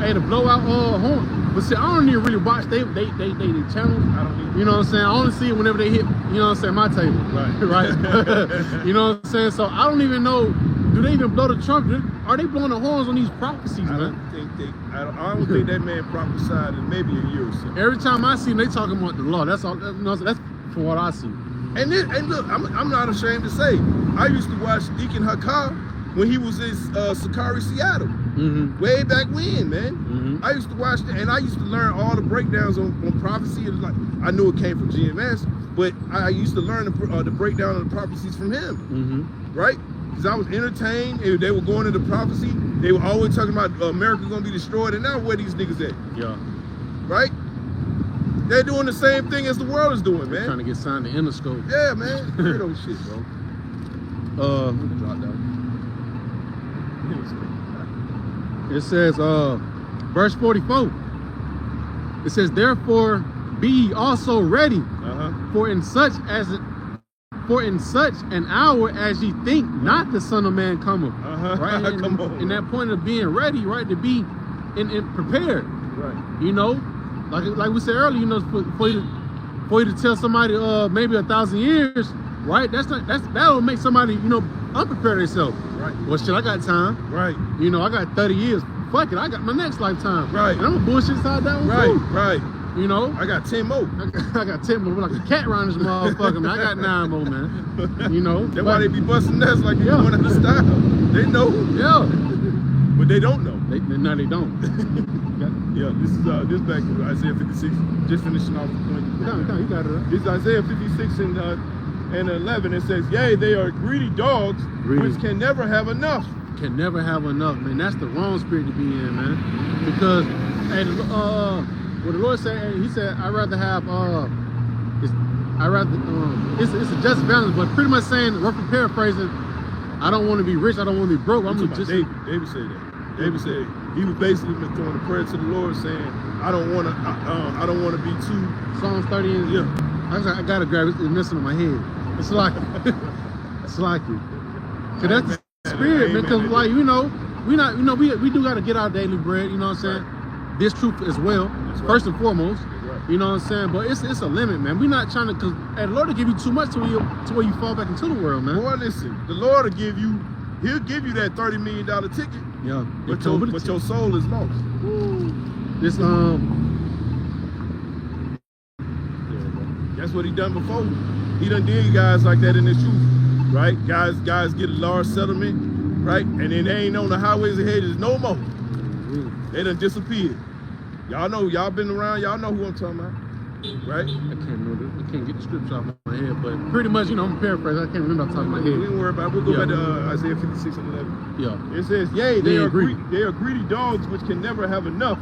Hey, to blow out horn. But see, I don't even really watch they channels. I don't even, you know what I'm saying? I only see it whenever they hit, you know what I'm saying, my table. Right. You know what I'm saying? So I don't even know, do they even blow the trumpet? Are they blowing the horns on these prophecies, man? I don't think that man prophesied in maybe a year or so. Every time I see them, they talking about the law. That's all. That's from what I see. And look, I'm not ashamed to say, I used to watch Deacon Hakar when he was in Sakari, Seattle, way back when, man. I used to watch and I used to learn all the breakdowns on prophecy. It was like, I knew it came from GMS, but I used to learn the breakdown of the prophecies from him, right? Because I was entertained. They were going into prophecy. They were always talking about America gonna be destroyed, and now where these niggas at? Yeah. Right? They're doing the same thing as the world is doing, man. Trying to get signed to Interscope. Yeah, man. Weirdo shit, bro. Let me drop down. It says, verse 44. It says, therefore be ye also ready, for in such an hour as ye think not the Son of Man cometh. Right? In that point of being ready, right, to be in prepared. Right. You know, like we said earlier, you know, for you to tell somebody maybe 1,000 years, right? That'll make somebody, you know, unprepared themselves. Right. Well, shit, I got time. Right. You know, I got 30 years. Fuck it, I got my next lifetime. Right. And I'm a bullshit side down. Right. You know, I got 10 more. I got 10 more, like a cat around this motherfucker, man. I got 9 more, man. You know, that's why they be busting nuts like they going out of style. They know. Yeah. But they don't know. No, they don't. Yeah, this is back to Isaiah 56. Just finishing off the point. You got it. This is Isaiah 56 and 11. It says, "Yea, they are greedy dogs, which can never have enough." Can never have enough, man. That's the wrong spirit to be in, man. Because, what the Lord said, He said, I'd rather have it's a just balance, but pretty much saying, roughly paraphrasing, I don't want to be rich, I don't want to be broke. I'm just David said that. David said he was basically throwing a prayer to the Lord, saying, I don't want to be too. Psalms 30. Yeah. I gotta grab it. It's messing with my head. It's like it. Cause that's the spirit, man. Cause like we do gotta get our daily bread. You know what I'm saying? Right. This truth as well, first and foremost. Right. You know what I'm saying? But it's a limit, man. We're not trying to, cause the Lord will give you too much to where you fall back into the world, man. Boy, listen, the Lord will give you. He'll give you that $30 million ticket. Yeah. But your soul is lost. This That's what he done before. He done did guys like that in this truth, right? Guys get a large settlement, right? And then they ain't on the highways and hedges no more. They done disappeared. Y'all know, y'all been around, y'all know who I'm talking about, right? I can't get the scripture off my head, but pretty much, you know, I'm paraphrasing. I can't remember off the top of my head. We ain't worry about it. We'll go back to Isaiah 56 and 11. Yeah. It says, "Yea, they are greedy dogs which can never have enough,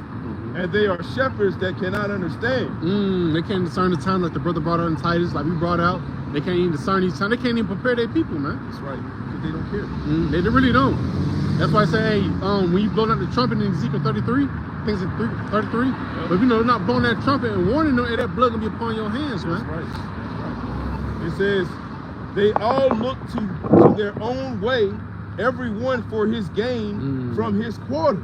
and they are shepherds that cannot understand." They can't discern the time, like the brother brought out in Titus, like we brought out. They can't even discern these times. They can't even prepare their people, man. That's right, because they don't care. They really don't. That's why I say, hey, when you blow out the trumpet in Ezekiel 33, I think it's 33, but you know, they're not blowing that trumpet and warning them, hey, that blood gonna be upon your hands, man. That's right. It says, They all look to their own way, everyone for his gain from his quarter.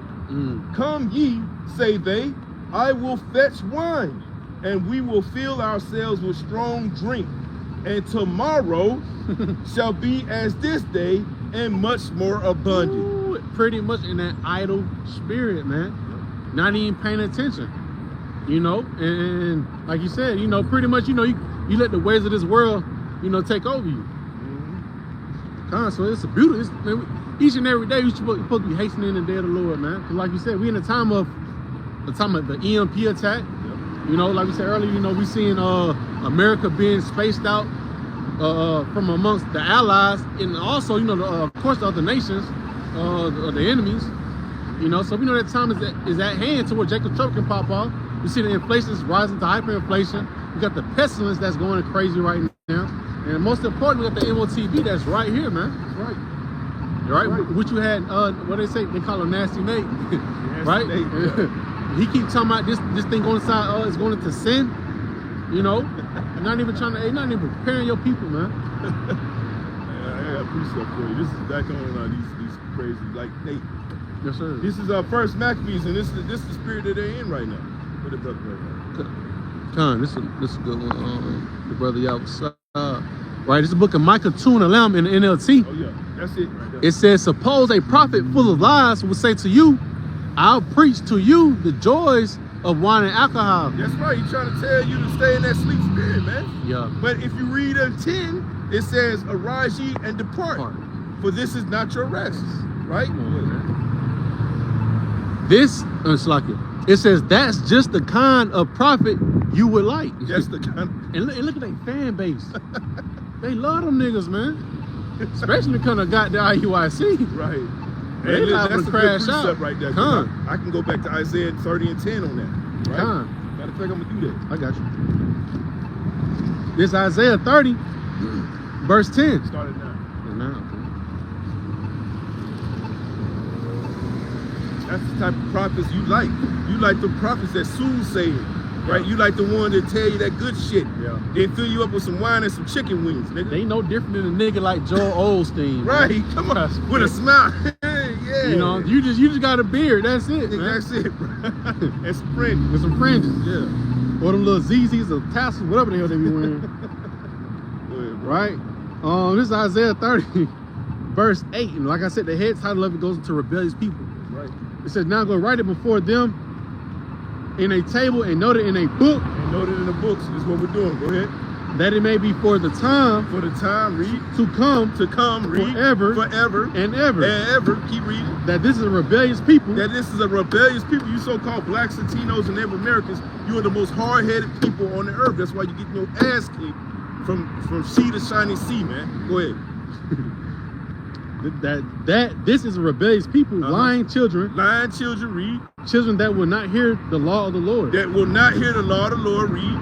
Come ye, say they, I will fetch wine, and we will fill ourselves with strong drink. And tomorrow shall be as this day, and much more abundant. Ooh, pretty much in that idle spirit, man. Not even paying attention. You know, and like you said, you know, pretty much, you know, you let the ways of this world, you know, take over you. So it's a beautiful, man, each and every day you're supposed to be hastening the day of the Lord, man. Because like you said, we in the time of the EMP attack. You know, like we said earlier, you know, we seeing America being spaced out from amongst the allies, and also, you know, of course, the other nations, the enemies. You know, so we know that time is at hand to where Jacob Trouble can pop off. We see the inflation is rising to hyperinflation. We got the pestilence that's going crazy right now, and most importantly, we got the MOTB that's right here, man. That's right. Right. What you had, what they say, they call him Nasty Nate, right? Nate, yeah. He keep talking about this thing going inside, it's going into sin, you know. Not even not even preparing your people, man. I got pretty stuff for you. This is back on these crazy, like Nate. Yes, sir. This is our first Maccabees, and this is the spirit that they're in right now. What it does right now. Con, this is a good one. The brother outside. Right, this is the book of Micah 2 and 11 in the NLT. Oh yeah, that's it right there. It says, suppose a prophet full of lies would say to you, I'll preach to you the joys of wine and alcohol. That's right. He's trying to tell you to stay in that sleep spirit, man. Yeah. But if you read 10, it says, arise ye and depart, for this is not your rest. Right? This, it's like it says, that's just the kind of prophet you would like. That's the kind. And look at their fan base. They love them niggas, man. Especially the kind of got the IUIC. Right. They liable to crash out. Right there. Con. I can go back to Isaiah 30 and 10 on that. Right? Con. Matter of fact, I'm going to do that. I got you. This Isaiah 30, verse 10. Started now. That's the type of prophets you like. You like the prophets that soothsaying, right? You like the one that tell you that good shit. Yeah. They fill you up with some wine and some chicken wings, nigga. They no different than a nigga like Joel Osteen. Right, man. Come on, with a smile. Yeah. You know, you just got a beard. That's it, man. That's it, bro. And some fringes. With some fringes, yeah. Or them little ZZs or tassels, whatever the hell they be wearing. Go ahead, right? This is Isaiah 30, verse 8. And like I said, the head title of it goes into rebellious people. Right. It says, now go write it before them in a table and note it in a book. And note it in the books. This is what we're doing. Go ahead. That it may be for the time. For the time, read. To come. Read. Forever. Forever. And ever. And ever. Keep reading. That this is a rebellious people. That this is a rebellious people. You so-called blacks, Latinos, and Native Americans, you are the most hard-headed people on the earth. That's why you get your ass kicked from sea to shining sea, man. Go ahead. This is a rebellious people, lying children. Lying children, read. Children that will not hear the law of the Lord. That will not hear the law of the Lord, read.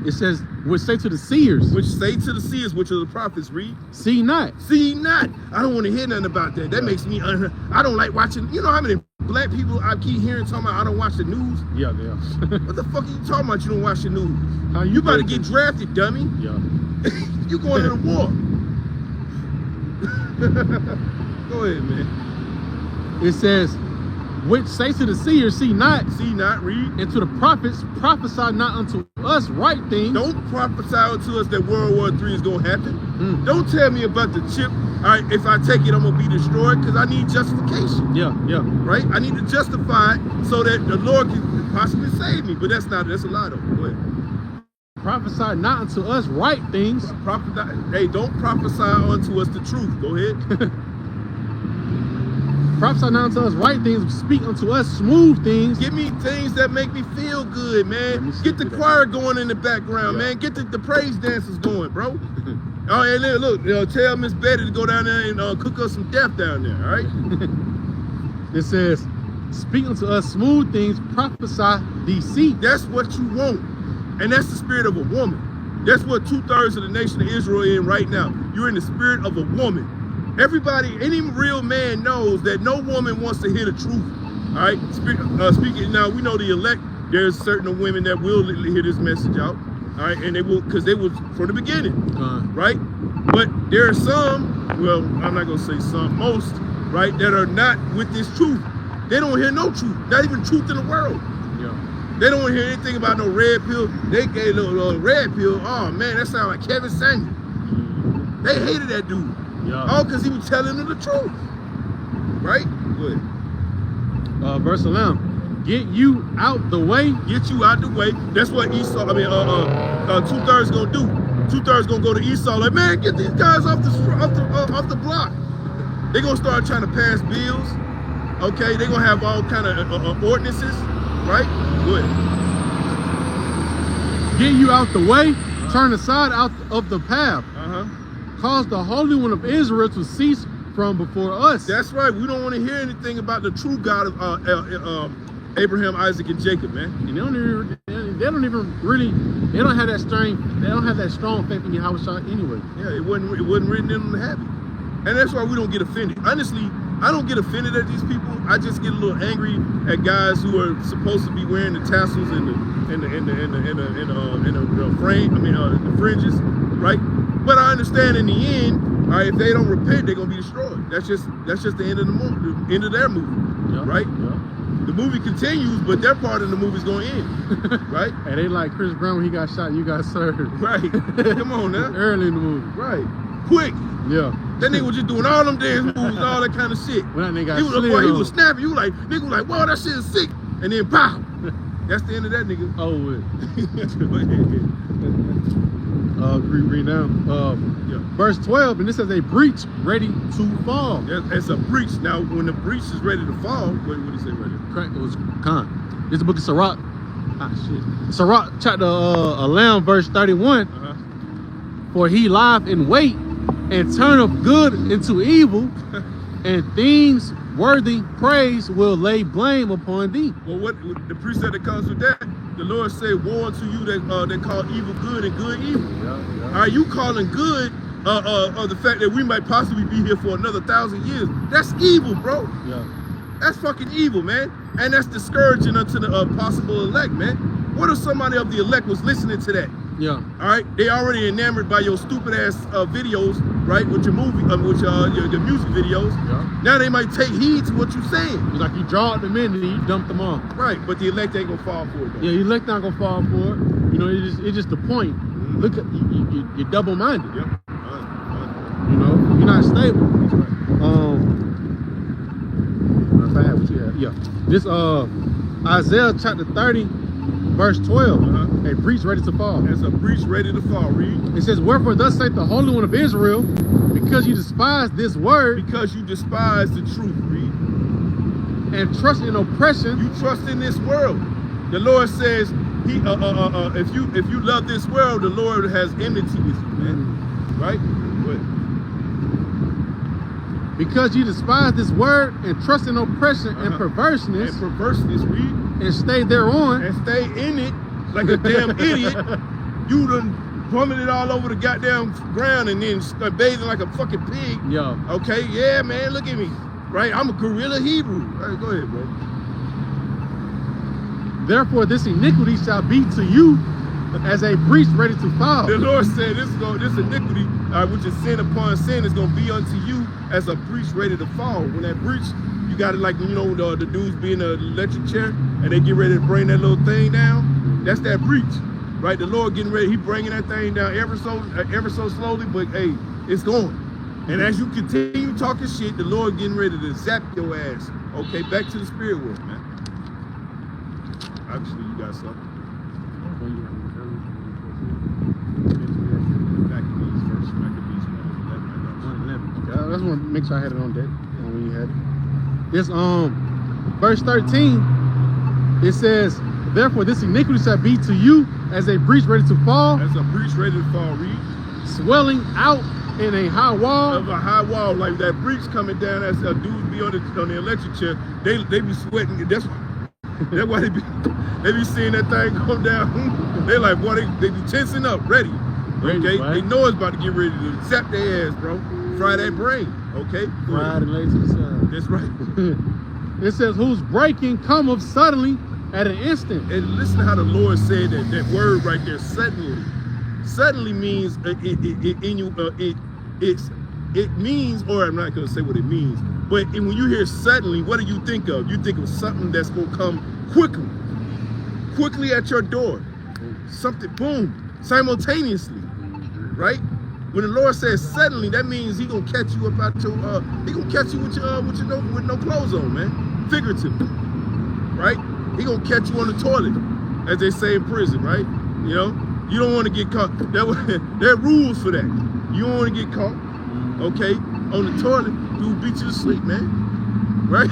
It says, which say to the seers. Which say to the seers, which are the prophets, read. See not. See not. I don't want to hear nothing about that. That makes me, I don't like watching, you know how many black people I keep hearing talking about I don't watch the news? Yeah. What the fuck are you talking about you don't watch the news? How you about to get drafted, dummy. Yeah. You going to the war. Go ahead, man. It says, which say to the seers, see not, read. And to the prophets, prophesy not unto us right things. Don't prophesy unto us that World War III is going to happen. Don't tell me about the chip. All right, if I take it, I'm going to be destroyed, because I need justification. Yeah. Right? I need to justify it so that the Lord can possibly save me. But that's a lie, though. Go ahead. Prophesy not unto us right things. Hey, don't prophesy unto us the truth. Go ahead. Prophesy not unto us right things. Speak unto us smooth things. Give me things that make me feel good, man. Get the choir going in the background, man. Get the praise dancers going, bro. Oh, and then look, tell Miss Betty to go down there and cook us some death down there, all right? It says, speak unto us smooth things. Prophesy deceit. That's what you want. And that's the spirit of a woman. That's what 2/3 of the nation of Israel is in right now. You're in the spirit of a woman. Everybody, any real man knows that no woman wants to hear the truth. All right? Speaking now, we know the elect, there's certain women that will hear this message out. All right, and they will, because they was from the beginning, right? But there are some, well, I'm not gonna say some, most, right, that are not with this truth. They don't hear no truth, not even truth in the world. Yeah. They don't hear anything about no red pill. They gave a red pill. Oh man, that sounds like Kevin Samuel. They hated that dude. Yeah. All because he was telling them the truth. Right? Good. Verse 11. Get you out the way. Get you out the way. That's what Esau, I mean, 2/3 gonna do. 2/3 gonna go to Esau. Like, man, get these guys off the block. They gonna start trying to pass bills. Okay, they gonna have all kind of ordinances. Right? Good. Get you out the way. Turn aside out of the path. Cause the Holy One of Israel to cease from before us. That's right. We don't want to hear anything about the true God of Abraham, Isaac, and Jacob, man. And they don't have that strong faith in Yahweh anyway. Yeah, it wasn't written in them to have it. And that's why we don't get offended. Honestly, I don't get offended at these people. I just get a little angry at guys who are supposed to be wearing the tassels and the frame. I mean, the fringes, right? But I understand in the end, all right, if they don't repent, they're gonna be destroyed. That's just the end of the movie, the end of their movie, right? Yeah. The movie continues, but their part of the movie is gonna end, right? And they like Chris Brown when he got shot, you got served. Right. Come on now. Early in the movie. Right. Quick. Yeah. That nigga was just doing all them dance moves and all that kind of shit. When that nigga got he was snapping. You like, nigga was like, whoa, that shit is sick. And then pow. That's the end of that nigga. Oh, read down. Verse 12, and this says a breach ready to fall. It's a breach. Now, when the breach is ready to fall, what did he say right there? It was Khan. This is the book of Sirach. Sirach chapter 11, verse 31. For he lieth in wait and turneth good into evil, and things worthy praise will lay blame upon thee. Well, what the precept that comes with that, the Lord said, woe unto you that call evil good and good evil. Are you calling good the fact that we might possibly be here for another 1,000 years? That's evil, bro. Yeah. That's fucking evil, man. And that's discouraging unto the possible elect, man. What if somebody of the elect was listening to that? Yeah. All right. They already enamored by your stupid ass videos, right? With your movie, with your music videos. Yeah. Now they might take heed to what you're saying. It's like you draw them in and you dump them off. Right. But the elect ain't gonna fall for it, though. Yeah, the elect not gonna fall for it. You know, it's just the point. Look at you're double-minded. Yep. You know, you're not stable. If I have what you have. Yeah. This Isaiah chapter 30. Verse 12, a breach ready to fall. It's a breach ready to fall. Read. It says, wherefore thus saith the Holy One of Israel, because you despise this word. Because you despise the truth, read. And trust in oppression. You trust in this world. The Lord says, if you love this world, the Lord has enmity with you, man. Right? What? Because you despise this word and trust in oppression and perverseness. And perverseness, read. And stay thereon. And stay in it like a damn idiot. You done plummeted all over the goddamn ground and then bathing like a fucking pig. Yeah. Okay, yeah, man, look at me. Right? I'm a guerrilla Hebrew. All right, go ahead, bro. Therefore, this iniquity shall be to you as a breach ready to fall. The Lord said this iniquity, which is sin upon sin, is going to be unto you as a breach ready to fall. When that breach, you got it like, you know, the dudes be in an electric chair and they get ready to bring that little thing down. That's that breach, right? The Lord getting ready, he bringing that thing down ever so slowly, but hey, it's going. And as you continue talking shit, the Lord getting ready to zap your ass. Okay, back to the spirit world, man. Actually, you got something. I just want to make sure I had it on deck when you had it. This verse 13, it says, therefore this iniquity shall be to you as a breach ready to fall. As a breach ready to fall, read. Swelling out in a high wall. Of a high wall, like that breach coming down as a dude be on the electric chair. They be sweating. That's why they be seeing that thing come down. They like, boy, they be tensing up, ready. Okay, right? They know it's about to get ready to zap their ass, bro. Fry that brain, okay? Fried and laid to the side. That's right. It says, whose breaking cometh suddenly at an instant. And listen to how the Lord said that word right there, suddenly. Suddenly means it means, or I'm not gonna say what it means, but when you hear suddenly, what do you think of? You think of something that's gonna come quickly at your door. Something, boom, simultaneously, right? When the Lord says suddenly, that means He gonna catch you up out your, He gonna catch you with no clothes on, man, figuratively, right? He gonna catch you on the toilet, as they say in prison, right? You know, you don't want to get caught. There are rules for that. You don't want to get caught, okay? On the toilet, dude beat you to sleep, man, right?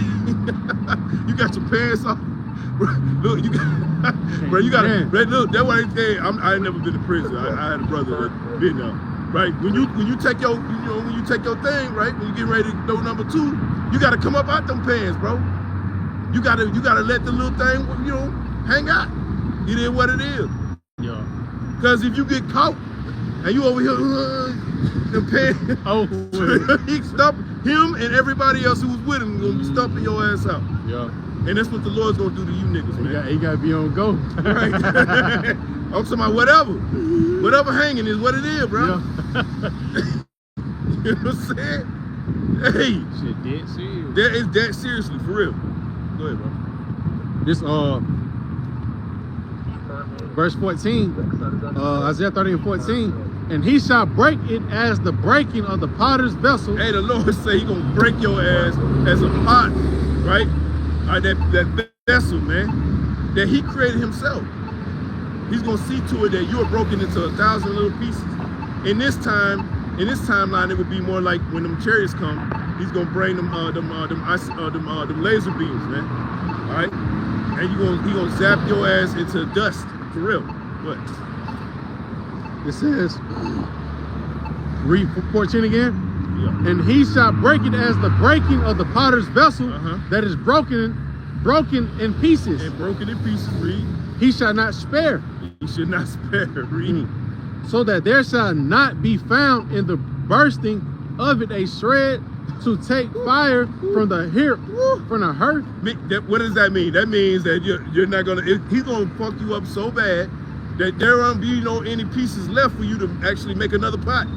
You got your pants off. Look, you got look. That's why they say I ain't never been to prison. I had a brother that been there, right? When you take your thing, right? When you get ready to go number 2, you got to come up out them pants, bro. You gotta let the little thing, hang out. It is what it is. Yeah. Cause if you get caught and you over here, the pants, he stumped him and everybody else who was with him gonna be stumping your ass out. Yeah. And that's what the Lord's gonna do to you niggas, man. He gotta be on go. Right. I'm talking about whatever hanging is what it is, bro. Yeah. You know what I'm saying? Hey, shit, dead serious. That is that seriously, for real. Go ahead, bro. This verse 14, Isaiah 30:14, and he shall break it as the breaking of the potter's vessel. Hey, the Lord say He gonna break your ass as a pot, right? That vessel, man, that He created Himself. He's gonna see to it that you are broken into 1,000 little pieces. In this timeline, it would be more like when them chariots come. He's gonna bring them laser beams, man. All right, and he gonna zap your ass into dust, for real. What? It says, read 14 again. Yeah. And he shall break it as the breaking of the potter's vessel that is broken in pieces. And broken in pieces, read. He shall not spare. He should not spare, read. So that there shall not be found in the bursting of it a shred to take fire from the hearth. What does that mean? That means that you're not gonna. He's gonna fuck you up so bad that there won't be any pieces left for you to actually make another pot.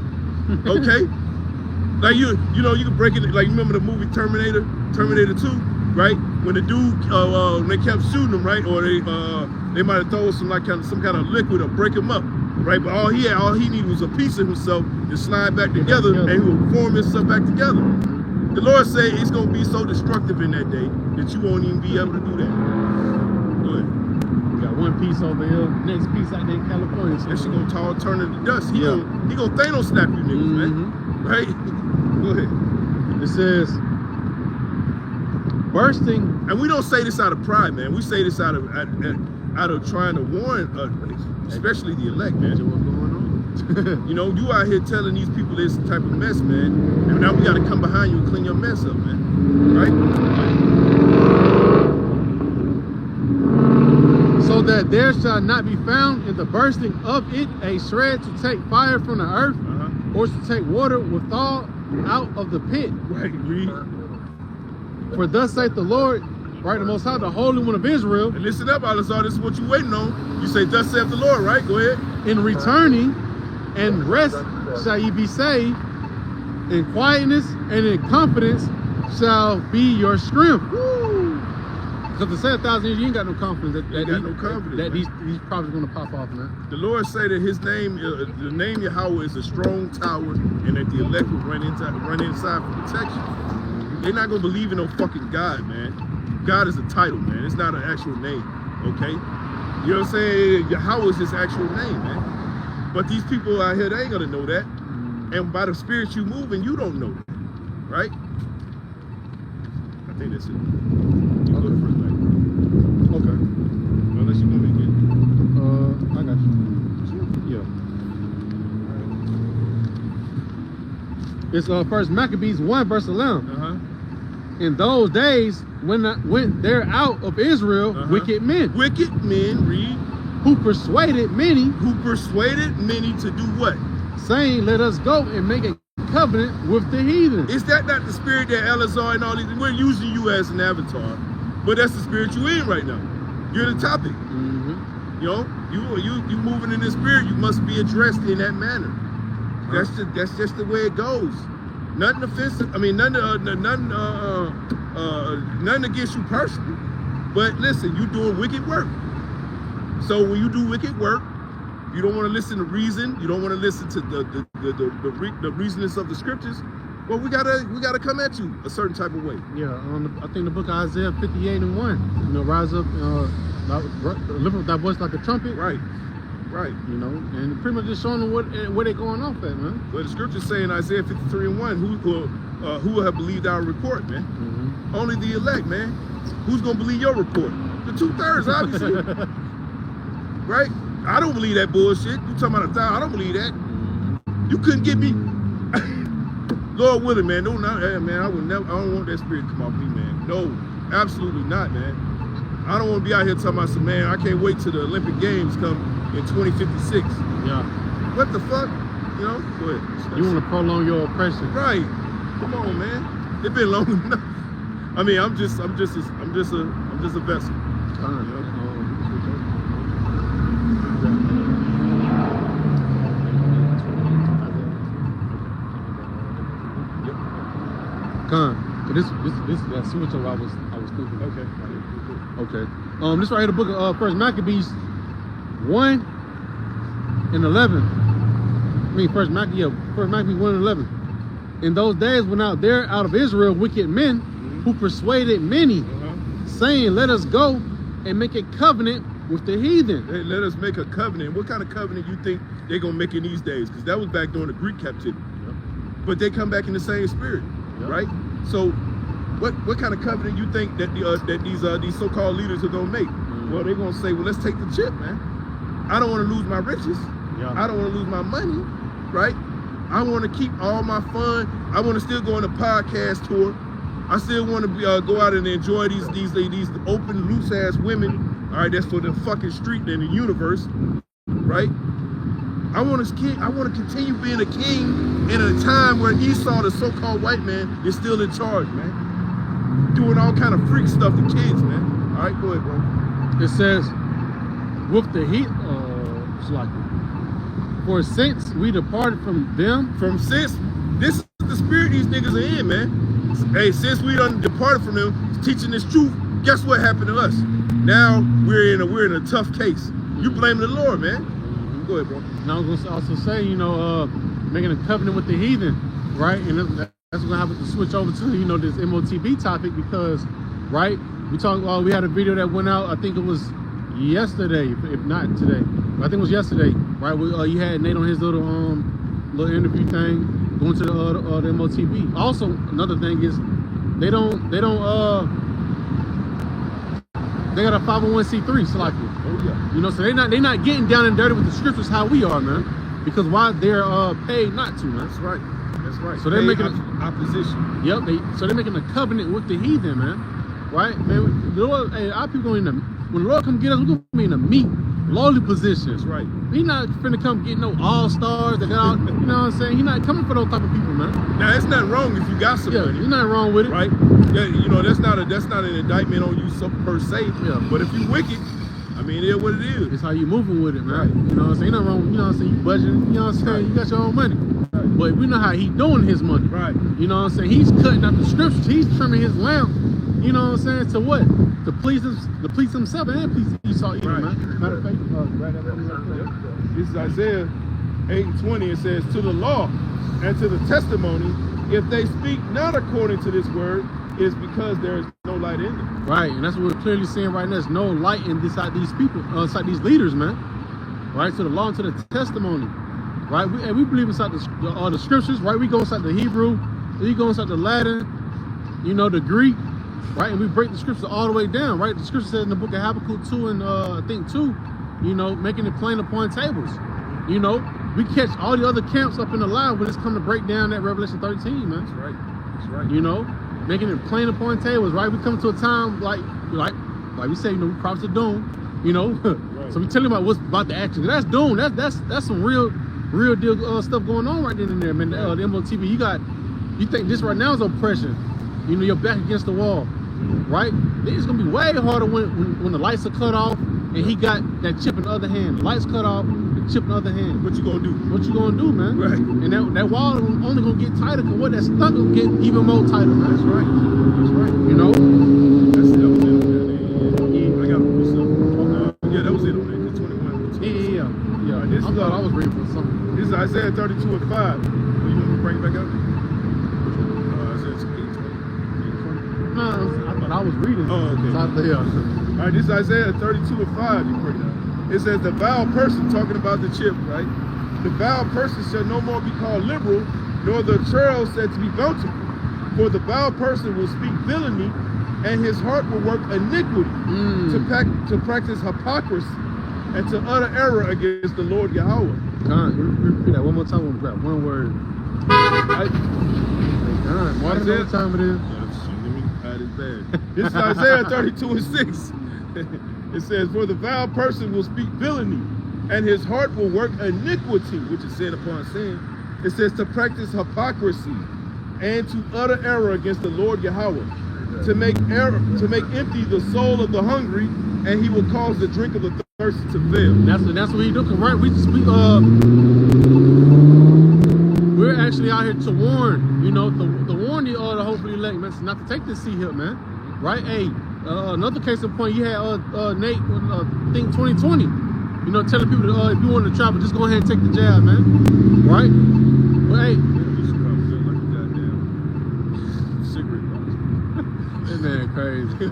Okay. Like you can break it. Like, you remember the movie Terminator 2, right? When the dude, they kept shooting him, right? Or they might have thrown some kind of liquid or break him up, right? But all he needed was a piece of himself to slide back together, and he will form himself back together. The Lord say it's gonna be so destructive in that day that you won't even be able to do that. Go ahead. You got one piece over here, next piece out there in California. That shit gonna turn into dust. He gonna Thanos snap you niggas, man. Right? Go ahead. It says, bursting. And we don't say this out of pride, man. We say this out of trying to warn, especially the elect, man. What's going on? You out here telling these people this type of mess, man. And now we got to come behind you and clean your mess up, man. Right? So that there shall not be found in the bursting of it a shred to take fire from the earth, or to take water withal out of the pit. Right, read. For thus saith the Lord, right, the Most High, the Holy One of Israel. And listen up, Alizar, this is what you waiting on. You say, thus saith the Lord, right? Go ahead. In returning and rest shall ye be saved, in quietness and in confidence shall be your strength. Because to say 1,000 years, you ain't got no confidence that these problems are going to pop off, man. The Lord say that His name, the name Yahweh, is a strong tower, and that the elect will run inside for protection. They're not gonna believe in no fucking God, man. God is a title, man. It's not an actual name, okay? You know what I'm saying? Yahweh is His actual name, man. But these people out here, they ain't gonna know that. And by the spirit you moving, you don't know that, right? I think that's it. You go to first night. Okay. Unless you want me to get it. I got you. Yeah. It's First Maccabees 1 verse 11. In those days, when went there out of Israel wicked men. Wicked men, read. Who persuaded many. Who persuaded many to do what? Saying, let us go and make a covenant with the heathen. Is that not the spirit that Elazar and all these, we're using you as an avatar, but that's the spirit you in right now. You're the topic. You know, you moving in the spirit, you must be addressed in that manner. That's just the way it goes. Nothing offensive. I mean, nothing against you personally. But listen, you doing wicked work. So when you do wicked work, you don't want to listen to reason. You don't want to listen to the reasonings of the scriptures. Well, we gotta come at you a certain type of way. Yeah, I think the book of Isaiah 58:1. You know, rise up, lift up thy voice like a trumpet. Right. You know, and pretty much just showing them where they going off at, man. But the scriptures say in Isaiah 53:1, who will have believed our report, man? Only the elect, man. Who's gonna believe your report? The 2/3, obviously. Right? I don't believe that bullshit. You talking about 1,000? I don't believe that. You couldn't get me. Lord willing, man. No, not man. I would never. I don't want that spirit to come off me, man. No, absolutely not, man. I don't want to be out here talking about some, man. I can't wait till the Olympic Games come in 2056. Yeah. What the fuck? You know? Go ahead. You want to prolong your oppression, right? Come on, man. It's been long enough. I mean, I'm just a vessel. This that's switch over I was thinking. Okay. This right here, the book of First Maccabees 1:11. I mean First Maccabees 1:11. In those days went out there out of Israel wicked men who persuaded many, saying, "Let us go and make a covenant with the heathen." Hey, let us make a covenant. What kind of covenant you think they're gonna make in these days? Because that was back during the Greek captivity. But they come back in the same spirit, right? So, what kind of covenant you think that these so-called leaders are gonna make? Well, they're gonna say, well, let's take the chip, man. I don't want to lose my riches. I don't want to lose my money, right? I want to keep all my fun. I want to still go on a podcast tour. I still want to go out and enjoy these open, loose-ass women. All right, that's for the fucking street and the universe, right? I want to continue being a king in a time where Esau, the so-called white man, is still in charge, man. Doing all kind of freak stuff to kids, man. All right, go ahead, bro. It says, with the heat, for since we departed from them. This is the spirit these niggas are in, man. Hey, since we done departed from them, teaching this truth, guess what happened to us? Now we're in a tough case. You blame the Lord, man. Go ahead, bro. And I was gonna also say, you know, making a covenant with the heathen, right? And that's gonna have to switch over to, you know, this MOTB topic because, right? We had a video that went out. I think it was yesterday, if not today. I think it was yesterday, right? You had Nate on his little interview thing going to the MOTB. Also, another thing is they got a 501c3 selected. Oh yeah. You know, so they're not getting down and dirty with the scriptures how we are, man. Because why they're paid not to, man. That's right. So they're making opposition. Yep. So they're making a covenant with the heathen, man. Right, man. The Lord, hey, our people when the Lord come get us, we're gonna be in a meek, lowly position. That's right. He's not finna come get no all-stars that got all, you know what I'm saying? He's not coming for those type of people, man. Now it's not wrong if you got some money. There's nothing wrong with it. Right? Yeah, you know, that's not an indictment on you per se. Yeah. But if you wicked, I mean, it is what it is. It's how you moving with it, man. Right. You know what I'm saying? Ain't nothing wrong, you know what I'm saying? You budgeting, you know what I'm saying? You got your own money. Right. But we know how he doing his money. Right. You know what I'm saying? He's cutting out the scriptures. He's trimming his lamp. You know what I'm saying? To what? To please himself and please Esau, man. Matter of fact, This is Isaiah 8:20. It says, "To the law and to the testimony, if they speak not according to this word, is because there is no light in them." Right, and that's what we're clearly seeing right now. There's no light inside these people, inside these leaders, man. Right, to the law and to the testimony. Right, we believe inside the scriptures. Right, we go inside the Hebrew, we go inside the Latin, you know, the Greek. Right, and we break the scriptures all the way down. Right, the scripture says in the book of Habakkuk 2 and I think 2, you know, making it plain upon tables. You know, we catch all the other camps up in the line when it's come to break down that Revelation 13, man. That's right. That's right. You know, making it plain upon tables. Right, we come to a time like we say, you know, we prophets of doom. You know, right. So we tell you about what's about the action. That's doom. That's some real deal stuff going on right then and there, man. The MOTV, you think this right now is oppression. You know, you're back against the wall. right? Then it's gonna be way harder when the lights are cut off and he got that chip in the other hand. The lights cut off, the chip in the other hand. What you gonna do? What you gonna do, man? Right. And that wall only gonna get tighter, cause what that stunt gonna get even more tighter, man. That's right. That's right. You know? That was it on that. Yeah. I got to put something. Yeah, that was it on that. 21. Yeah. Right, this I thought I was reading for something. This is Isaiah 32 and 5. You want me to bring it back up? Isaiah 8:20. No, I thought I was reading. Oh, okay. Yeah. All right, this is Isaiah 32 and 5. You bring it up. It says, the vile person, talking about the chip, right? The vile person shall no more be called liberal, nor the churl said to be bountiful. For the vile person will speak villainy, and his heart will work iniquity, to practice hypocrisy, and to utter error against the Lord Yahweh. Repeat that one more time. We'll grab one word. What time it is? Let me add it bad. This is Isaiah 32 and 6. It says, for the vile person will speak villainy, and his heart will work iniquity, which is sin upon sin. It says to practice hypocrisy, and to utter error against the Lord Yahweh, to make empty the soul of the hungry, and he will cause the drink of the thirsty to fail. That's what he do. Right? We're actually out here to warn, you know, to warn the hopefully elect, man, not to take this seat here, man. Right? Hey, another case in point, you had Nate, think 2020. You know, telling people if you want to travel, just go ahead and take the jab, man. Right? Well, hey. That man crazy.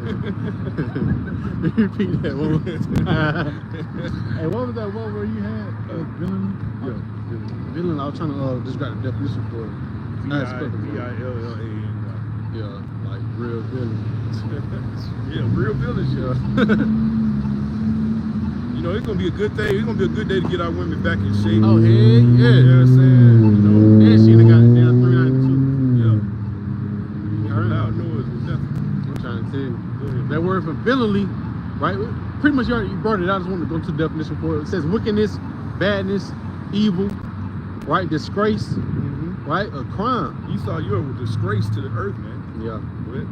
Repeat that one more time. Hey, what was that one where you had? Villain? Yeah. Villain, I was trying to just grab the definition for it. V-I-L-L-A-N-Y. Yeah, like real villain. Yeah, real villain shit. You know, it's gonna be a good day. It's gonna be a good day to get our women back in shape. Oh, hey, yeah. You know what I'm saying? You know, and she done got down 392. Yeah. Loud noise was nothing. I'm trying to tell you. That word for villainly, right? Pretty much you brought it out. I just wanted to go to the definition for it. It says wickedness, badness, evil, right? Disgrace, right? A crime. Esau, you're a disgrace to the earth, man. Yeah. What?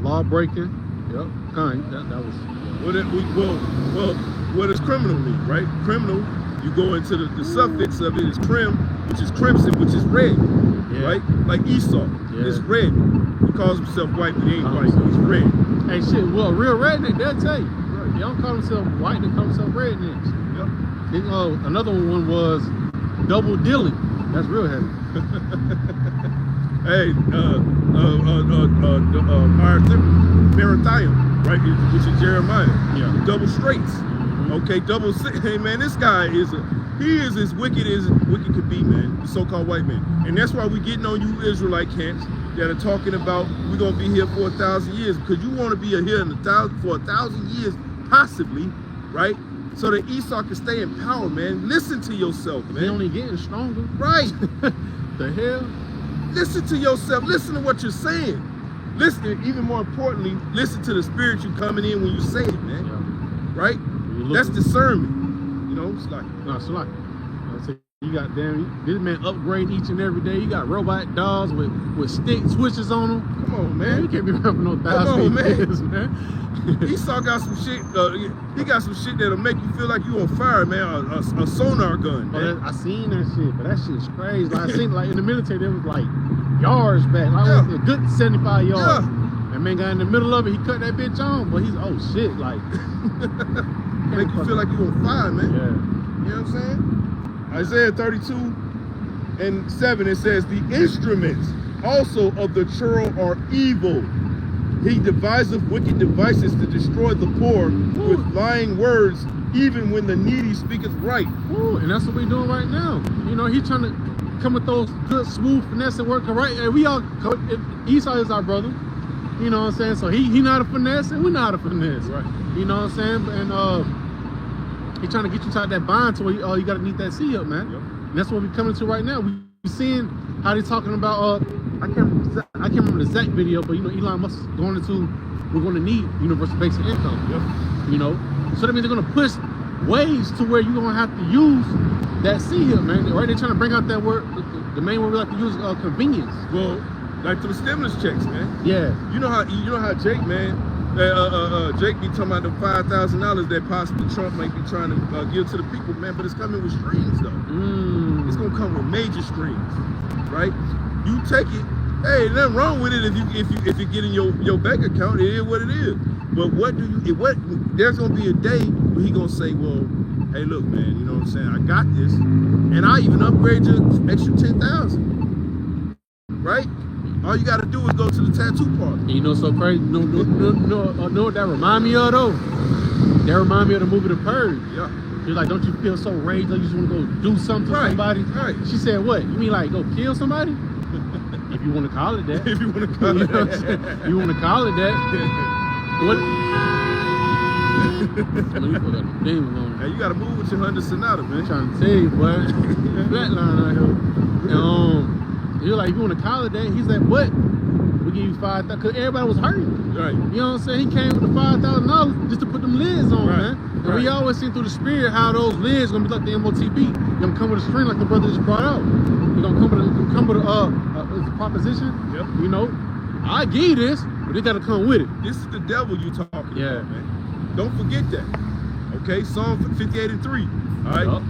Law breaking. Yep. Kind. That was. Well, what does criminal mean, right? Criminal, you go into the suffix of it is crim, which is crimson, which is red, right? Like Esau, it's red. He calls himself white, but he ain't white, he's red. Hey, shit, well, a real redneck, they'll tell you. Right. They don't call themselves white, they call themselves rednecks. Yep. Then, another one was double dealing. That's real heavy. Hey, Marithium, right? Which is Jeremiah. Yeah. Double straights. Okay, double. Hey, man, this guy is as wicked as wicked could be, man. The so-called white man, and that's why we getting on you Israelite camps that are talking about we're gonna be here for 1,000 years because you want to be here for 1,000 years, possibly, right? So that Esau can stay in power, man. Listen to yourself, man. He only getting stronger. Right. The hell? Listen to yourself. Listen to what you're saying. Listen, even more importantly, listen to the spirit you coming in when you say it, man. Yeah. Right? That's discernment. You know, it's like. No, it's like. You got this man upgrading each and every day. You got robot dogs with stick switches on them. Come on, man. You can't be running for no 1,000 years, man. Esau got some shit. He got some shit that'll make you feel like you on fire, man. A sonar gun. Man. I seen that shit, but that shit's crazy. Like, I seen like in the military, there was like yards back, like a good 75 yards. Yeah. That man got in the middle of it. He cut that bitch on, but he's shit, like. Make you feel like you on fire, man. Yeah. You know what I'm saying? Isaiah 32 and 7, it says, the instruments also of the churl are evil. He deviseth wicked devices to destroy the poor with lying words, even when the needy speaketh right. And that's what we're doing right now. You know, he's trying to come with those good, smooth, finesse and work, right? And we all, Esau is our brother. You know what I'm saying? So he not a finesse and we not a finesse. Right. You know what I'm saying? And he's trying to get you inside that bond to where you got to need that C up, man. Yep. And that's what we're coming to right now. We're seeing how they're talking about, I can't remember the exact video, but you know, Elon Musk is going into, we're going to need universal basic income. Yep. You know, so that means they're going to push ways to where you're going to have to use that C here, man. Right? They're trying to bring out that word, the main word we like to use, convenience. Well, Like the stimulus checks, man. Yeah. You know how Jake, man. Jake be talking about the $5,000 that possibly Trump might be trying to give to the people, man. But it's coming with strings, though. It's gonna come with major strings, right? You take it. Hey, nothing wrong with it if you get in your bank account. It is what it is. But there's gonna be a day where he gonna say, well, hey, look, man, you know what I'm saying? I got this, and I even upgrade you extra 10,000, right? All you gotta do is go to the tattoo parlor. And you know, so crazy. No, what that remind me of though? That remind me of the movie The Purge. Yeah. You're like, don't you feel so raged like you just want to go do something to somebody? Right. She said, what? You mean like go kill somebody? If you want to call it that. If you want to call it that. You want to call it that. What? Hey, you gotta move with your Honda Sonata, man. I'm trying to tell you, boy. Flatline out here. And, you're like, you want to call it that? He said, what? We give you $5,000 because everybody was hurting. Right. You know what I'm saying? He came with the $5,000 just to put them lids on, right. man. And we always see through the spirit how those lids gonna be like the MOTB. You're gonna come with a string like the brother just brought out. You're gonna come with a proposition. Yep. You know, I give you this, but it gotta come with it. This is the devil you talking about, man. Don't forget that. Okay, Psalm 58:3. All right. Yep.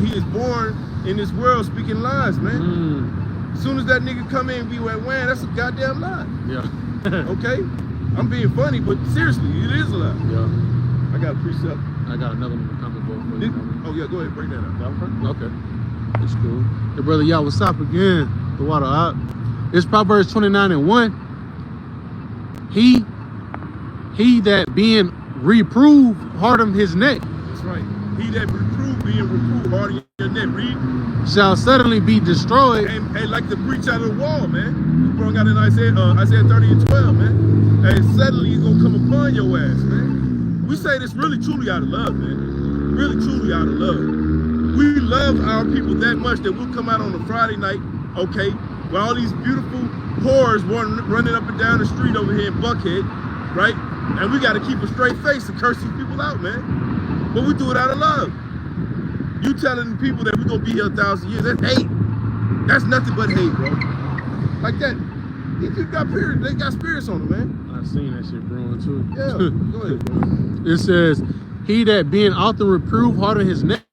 He is born in this world speaking lies, man. As soon as that nigga come in and be like, man, that's a goddamn lie. Yeah. Okay? I'm being funny, but seriously, it is a lie. Yeah. I got a precept. I got another one coming for you. Oh yeah, go ahead, break that out. Okay. It's cool. Hey brother, y'all, what's up again? The water out. It's Proverbs 29:1. He that being reproved hardened his neck. That's right. He that being reproved hardened your neck. Read. Shall suddenly be destroyed. And like the breach out of the wall, man. You brought out in Isaiah 30:12, man. And suddenly he's gonna come upon your ass, man. We say this really truly out of love, man. Really truly out of love. We love our people that much that we'll come out on a Friday night, okay, with all these beautiful whores running up and down the street over here in Buckhead, right? And we gotta keep a straight face to curse these people out, man. But we do it out of love. You telling people that we're gonna be here 1,000 years, that's hate. That's nothing but hate, bro. Like that. They got spirits on them, man. I've seen that shit brewing too. Yeah, go ahead, bro. It says, he that being often reproved hardened his neck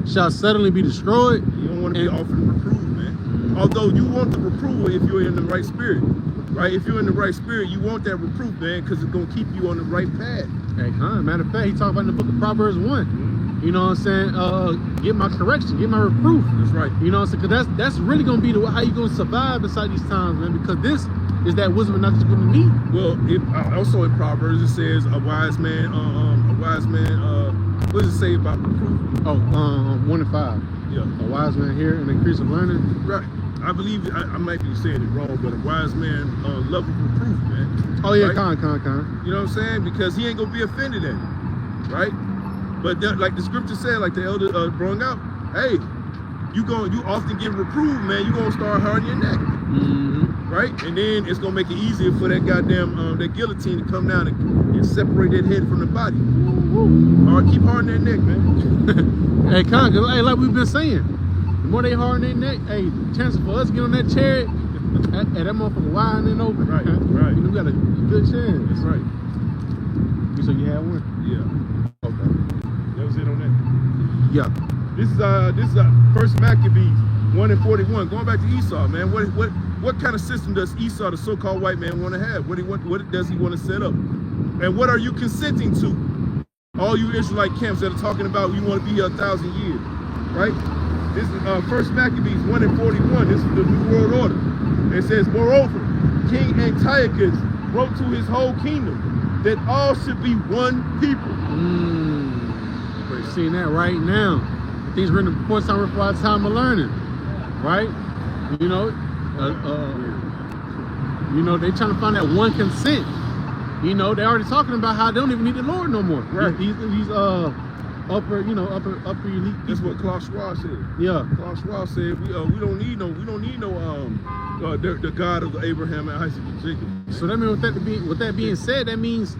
shall suddenly be destroyed. You don't want to be often reproved, man. Although you want the reproval if you're in the right spirit. Right? If you're in the right spirit, you want that reproof, man, because it's gonna keep you on the right path. Hey, matter of fact, he talked about in the book of Proverbs 1. You know what I'm saying? Get my correction, get my reproof. That's right. You know what I'm saying? Because that's really gonna be how you gonna survive inside these times, man. Because this is that wisdom and knowledge you're gonna need. Well, also in Proverbs it says a wise man. What does it say about reproof? 1 and 5. Yeah. A wise man here and increase of learning. Right. I believe I might be saying it wrong, but a wise man loveth reproof, man. Oh yeah, right? con. You know what I'm saying? Because he ain't gonna be offended at it, right? But like the scripture said, like the elder brought out, hey, you often get reproved, man. You gonna start hardening your neck, right? And then it's gonna make it easier for that goddamn that guillotine to come down and separate that head from the body. All right, keep hardening that neck, man. Hey, hey, like we've been saying, the more they harden their neck, hey, the chances for us to get on that chariot, that motherfucker wide and open. Right. You know, we got a good chance. That's right. So you had one? Yeah. Okay. That was it on that. Yeah. This is First Maccabees 1:41. Going back to Esau, man. What kind of system does Esau, the so-called white man, want to have? What does he want to set up? And what are you consenting to? All you Israelite camps that are talking about we want to be here 1,000 years, right? This is First Maccabees 1:41. This is the New World Order. It says, moreover, King Antiochus wrote to his whole kingdom that all should be one people. We're seeing that right now. Things written before time for our time of learning, right? You know, they trying to find that one consent. You know, they already talking about how they don't even need the Lord no more. Right. These upper elite. That's what Klaus Schwab said. Yeah. Klaus Schwab said we don't need the God of Abraham and Isaac and Jacob. So that means with that being said, that means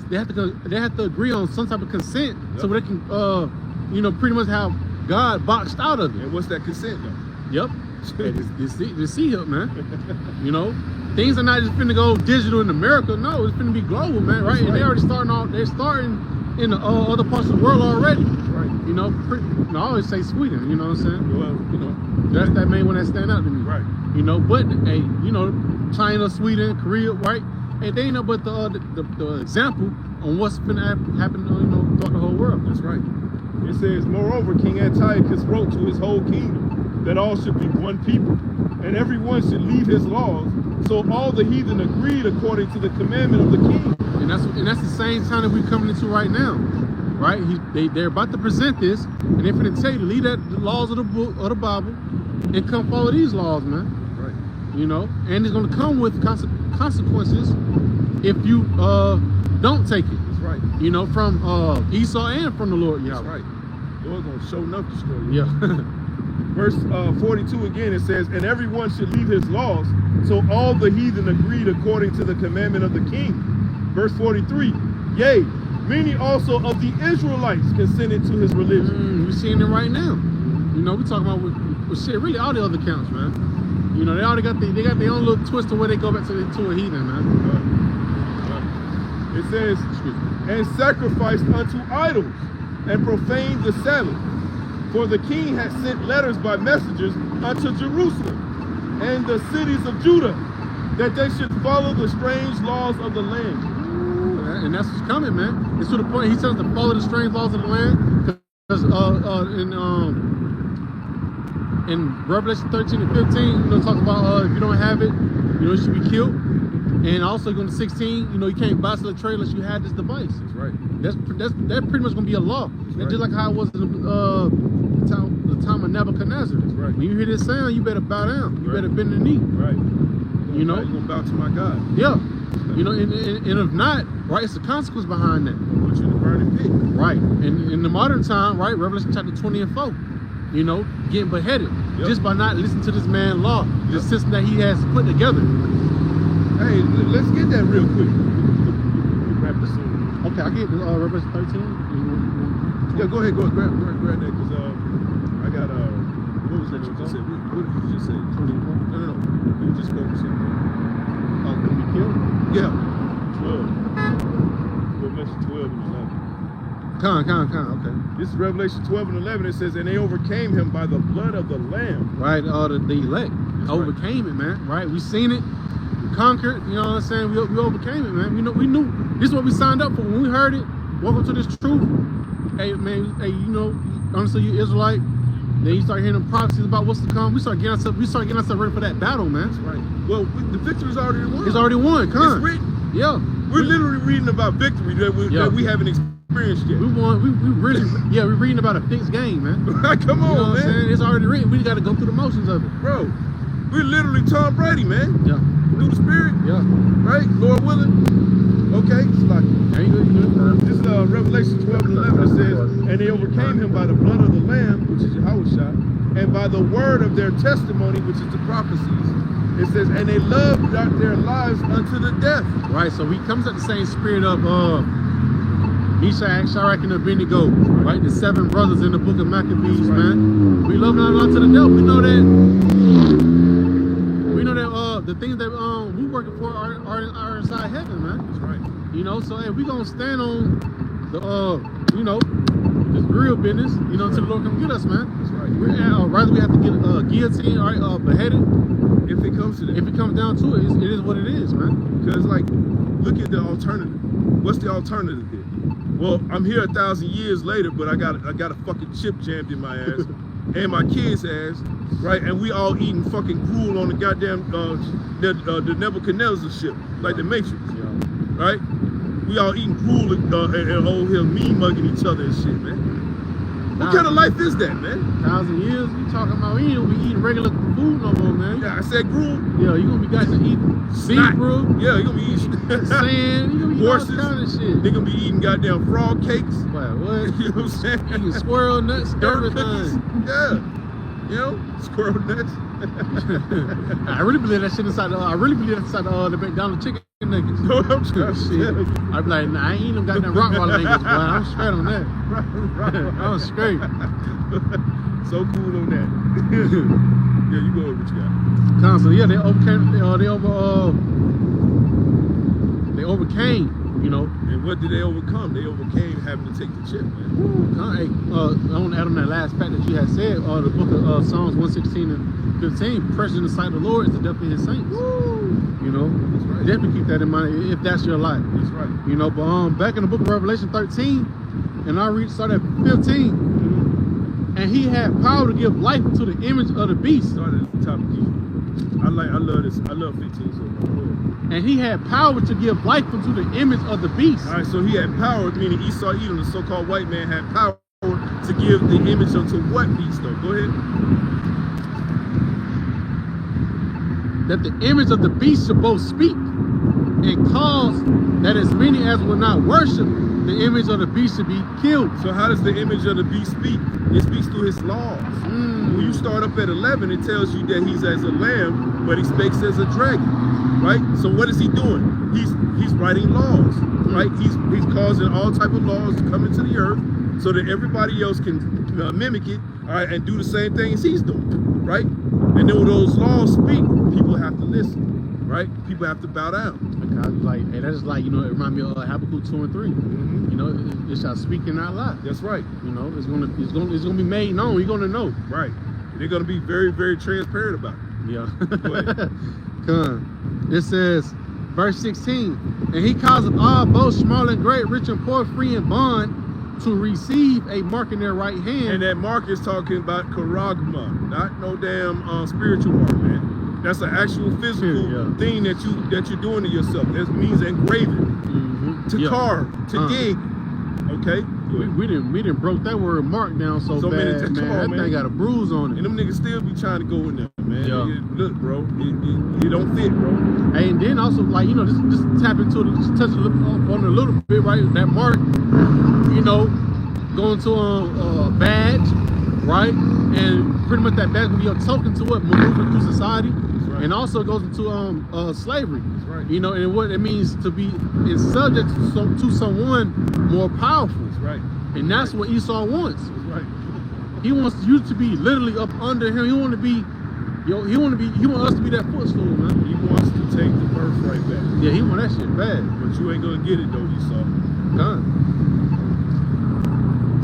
they have to agree on some type of consent, so they can pretty much have God boxed out of it. And what's that consent though? Yep. Hey, this see up, man. You know, things are not just finna go digital in America. No, it's finna be global, man. Right? And they already starting off. They're starting in the other parts of the world already. Right. You know, I always say Sweden. You know what I'm saying? Well, you know, that's that main one that stand out to me. Right. You know, but hey, you know, China, Sweden, Korea, right? Hey, they ain't no but the example on what's finna happen, you know, throughout the whole world. That's right. It says, moreover, King Antiochus wrote to his whole kingdom that all should be one people, and everyone should leave his laws. So all the heathen agreed according to the commandment of the king. And that's the same time that we're coming into right now, right? They're about to present this, and they're finna tell you to leave the laws of the book of the Bible and come follow these laws, man. Right. You know, and it's gonna come with consequences if you don't take it. That's right. You know, from Esau and from the Lord. Yeah. That's right. The Lord's gonna show enough destroy you. Yeah. Verse 42 again, it says, and everyone should leave his laws. So all the heathen agreed according to the commandment of the king. Verse 43, yea, many also of the Israelites consented to his religion. We're seeing it right now. You know, we're talking about with shit, really all the other counts, man. You know, they already got their own little twist of where they go back to a heathen, man. It says, and sacrificed unto idols, and profaned the Sabbath. For the king had sent letters by messengers unto Jerusalem and the cities of Judah, that they should follow the strange laws of the land. And that's what's coming, man. It's to the point he tells us to follow the strange laws of the land. Because in Revelation 13 and 15, you know, talk about if you don't have it, you know, you should be killed. And also going to 16, you know, you can't buy, sell, or trade unless you have this device. That's right. That's pretty much going to be a law. Right. Just like how it was in the time of Nebuchadnezzar. That's right. When you hear this sound, you better bow down. You better bend the knee. Right. You know, you're going to bow to my God. Yeah. You know, and if not, right, it's a consequence behind that. Put you in the burning pit. Right. And in the modern time, right, Revelation chapter 20 and 4, you know, getting beheaded just by not listening to this man's law, the system that he has put together. Hey, let's get that real quick. Grab this soon. Okay, I get Revelation 13. Yeah, go ahead, grab that, because I got what was that you just said? What did you just say? 24. No. You just go to something. Can we kill? Yeah. 12. Revelation 12 and 11. Okay. This is Revelation 12 and 11. It says, and they overcame him by the blood of the Lamb. Right, the elect overcame it, man. Right, we seen it. Conquered, you know what I'm saying? We overcame it, man. We knew this is what we signed up for when we heard it. Welcome to this truth. Hey, man. Hey, you know, honestly, you Israelite. Then you start hearing them prophecies about what's to come. We start getting ourselves ready for that battle, man. That's right. Well, the victory's already won. It's already won. Come. It's written. Yeah. We're literally reading about victory that we haven't experienced yet. We won. We really, we're reading about a fixed game, man. Come on, you know what man. I'm saying? It's already written. We got to go through the motions of it, bro. We're literally Tom Brady, man. Yeah. Through the Spirit. Yeah. Right? Lord willing. Okay, it's like this Revelation 12 and 11 it says, and they overcame him by the blood of the Lamb, which is Yahushua, and by the word of their testimony, which is the prophecies. It says, and they loved not their lives unto the death. Right, so he comes at the same spirit of Meshach, Shadrach, and Abednego, right? The 7 brothers in the book of Maccabees, man. We love not unto the death. We know that the things that we working for are inside heaven, man. That's right. You know, so hey, we gonna stand on the you know, this real business, you know, until the Lord come get us, man. That's right. Rather we have to get guillotine, all right, beheaded. If it comes to that. If it comes down to it, it is what it is, man. Because like, look at the alternative. What's the alternative here? Well, I'm here 1,000 years later, but I got a fucking chip jammed in my ass and my kids' ass, right? And we all eating fucking gruel on the goddamn the Nebuchadnezzar ship, like the Matrix, right? We all eating gruel and old hell mean mugging each other and shit, man. What kind of life is that, man? 1,000 years, you talking about we ain't gonna be eating regular food no more, man. Yeah, I said gruel. Yeah, you gonna be guys that eat seafood. Yeah, you gonna be eating sand. You gonna be eating all kind of shit. They gonna be eating goddamn frog cakes. What? You know what I'm saying? Eating squirrel nuts, everything. Yeah. You know, squirrel nuts. I really believe that shit inside the McDonald's chicken nuggets. No, I'm trying shit. I'm like, nah, I ain't eating them goddamn rock water nuggets, boy. I'm straight on that. I'm straight. So cool on that. Yeah, you go ahead, what you got? Constantly, yeah, they overcame. They overcame. You know. And what did they overcome? They overcame having to take the chip, man. Hey, I want to add on that last fact that you had said. The book of Psalms 116 and 15. Precious in the sight of the Lord is the death of His saints. Woo. You know, that's right. Definitely keep that in mind if that's your life. That's right. You know, but back in the book of Revelation 13, and I start at 15, and He had power to give life to the image of the beast. Started at the top of Jesus. I love this. I love 15 so much. And He had power to give life unto the image of the beast. All right, so He had power, meaning Esau Edom, the so-called white man, had power to give the image unto what beast, though? Go ahead. That the image of the beast should both speak and cause that as many as will not worship the image of the beast should be killed. So how does the image of the beast speak? It speaks through his laws. When you start up at 11, it tells you that he's as a lamb, but he speaks as a dragon, right? So what is he doing? He's writing laws, right? He's causing all type of laws to come into the earth so that everybody else can mimic it, all right, and do the same thing as he's doing, right? And then when those laws speak, people have to listen, right? People have to bow down. Like, and that's like, you know, it reminds me of Habakkuk 2 and 3. You know, it shall speak and not lie. That's right. You know, it's gonna be made known. You're gonna know. Right. They're gonna be very, very transparent about it. Yeah. Go ahead. It says, verse 16, and He causeth all, both small and great, rich and poor, free and bond, to receive a mark in their right hand. And that mark is talking about charagma, not no damn spiritual mark, man. That's an actual physical thing that you're doing to yourself. That means engraving, to carve, to dig. Okay. We didn't broke that word mark down so bad, many man. That thing got a bruise on it. And them niggas still be trying to go in there, man. Yeah. Look, bro, it don't fit, bro. Hey, and then also, like, you know, just tap into it, just touch on it a little bit, right? That mark, you know, going to a badge, right? And pretty much that badge will be your token to what maneuvering through society. Right. And also goes into slavery. That's right. You know, and what it means to be subject to someone more powerful. That's right. And that's what Esau wants. That's right. He wants you to be literally up under him. He want us to be that footstool, man. He wants to take the birthright back. Yeah, he want that shit bad. But you ain't gonna get it though, Esau. Done.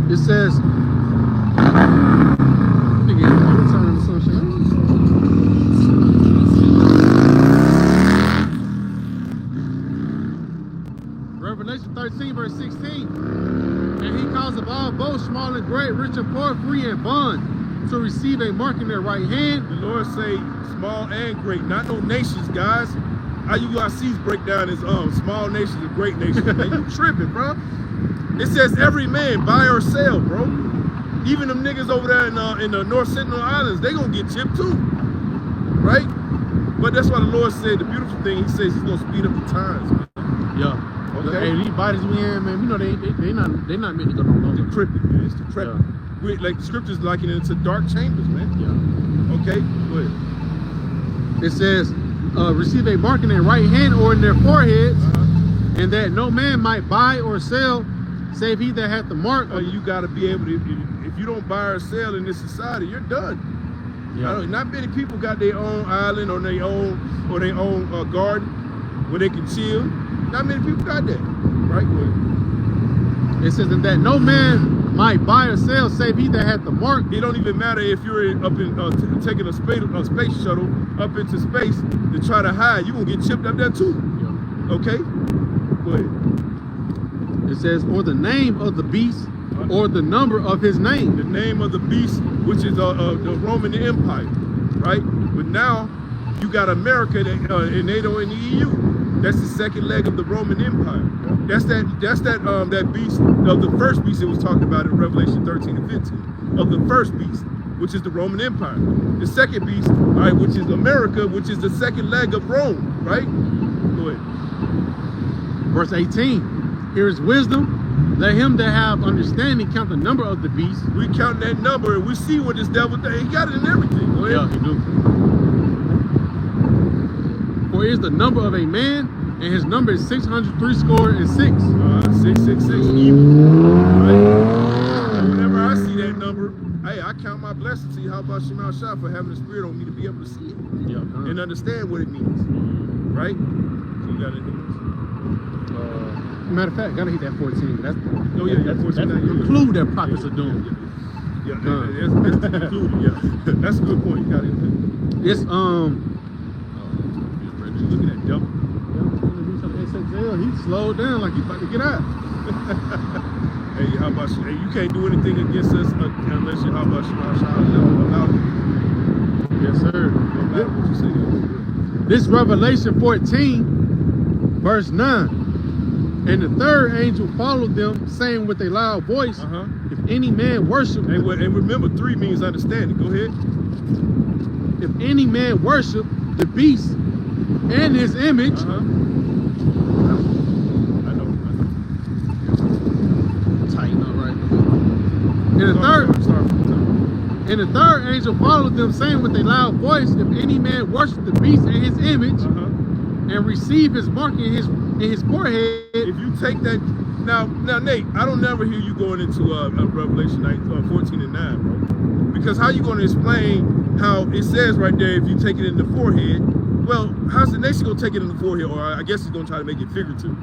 It says, Revelation 13, verse 16. And He causeth all, both small and great, rich and poor, free and bond, to receive a mark in their right hand. The Lord say small and great, not no nations, guys. IUICs break down as small nations and great nations. Man, you tripping, bro. It says every man, buy or sell, bro. Even them niggas over there in the North Sentinel Islands, they gonna get chipped too, right? But that's why the Lord said the beautiful thing. He says He's gonna speed up the times, man. Yeah. Okay. Hey, these bodies we in, man, you know they not meant to go no longer. Decrepit, man. It's decrepit. Yeah. Like the scriptures liken it to dark chambers, man. Yeah. Okay. Go ahead. It says, receive a mark in their right hand or in their foreheads, and that no man might buy or sell, save he that hath the mark. You got to be able to. If you don't buy or sell in this society, you're done. Yeah. Not many people got their own island or their own garden where they can chill. Not many people got that, right? It says that no man might buy or sell, save he that hath the mark. It don't even matter if you're taking a space shuttle up into space to try to hide. You're gonna get chipped up there too. Yeah. Okay, go ahead. It says, or the name of the beast, or the number of his name. The name of the beast, which is the Roman Empire, right? But now you got America and NATO and the EU. That's the second leg of the Roman Empire. That's that beast of the first beast it was talking about in Revelation 13 and 15. Of the first beast, which is the Roman Empire. The second beast, all right, which is America, which is the second leg of Rome, right? Go ahead. Verse 18. Here is wisdom. Let him that have understanding count the number of the beast. We count that number and we see what this devil does. He got it in everything. Go ahead. Yeah, he do. For it is the number of a man, and his number is 666. 666 evil. Right? And whenever I see that number, hey, I count my blessings. See, how about Shemal Shah for having the spirit on me to be able to see it and understand what it means, right? So you got anything else? Matter of fact, gotta hit that 14. That's That's 14. That's the clue that prophets are doing. Yeah, that's included. Yeah, that's a good point. You got it. It's You looking at double. He slowed down like he's about to get out. Hey, how about you? Hey, you can't do anything against us unless you. How about Shemal Shah allow you? Yes, sir. No matter what you say. This Revelation 14, verse 9. And the third angel followed them, saying with a loud voice, if any man worship... And remember, 3 means understanding. Go ahead. If any man worship the beast and his image... I know. Tighten up right now. And the third angel followed them, saying with a loud voice, if any man worship the beast and his image, and receive his mark in his forehead. If you take that, now Nate, I don't never hear you going into Revelation 14 and 9, bro. Because how you going to explain how it says right there, if you take it in the forehead, well, how's the nation going to take it in the forehead? Or I guess he's going to try to make it figurative,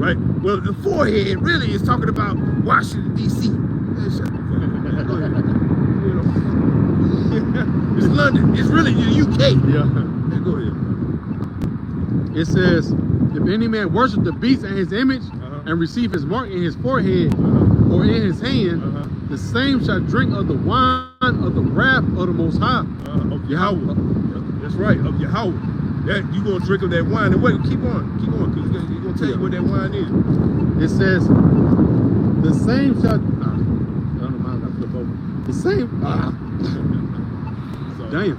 right? Well, the forehead really is talking about Washington, D.C. Man, shut the fuck up, man. Go ahead. It's London. It's really the UK. Yeah. Man, go ahead. It says, if any man worship the beast and his image and receive his mark in his forehead or in his hand, the same shall drink of the wine of the wrath of the Most High. Of Yahweh. That's right, of Yahweh. That you gonna drink of that wine. And wait, keep on, because he's gonna tell you what that wine is. It says, the same shall. The same. Damn.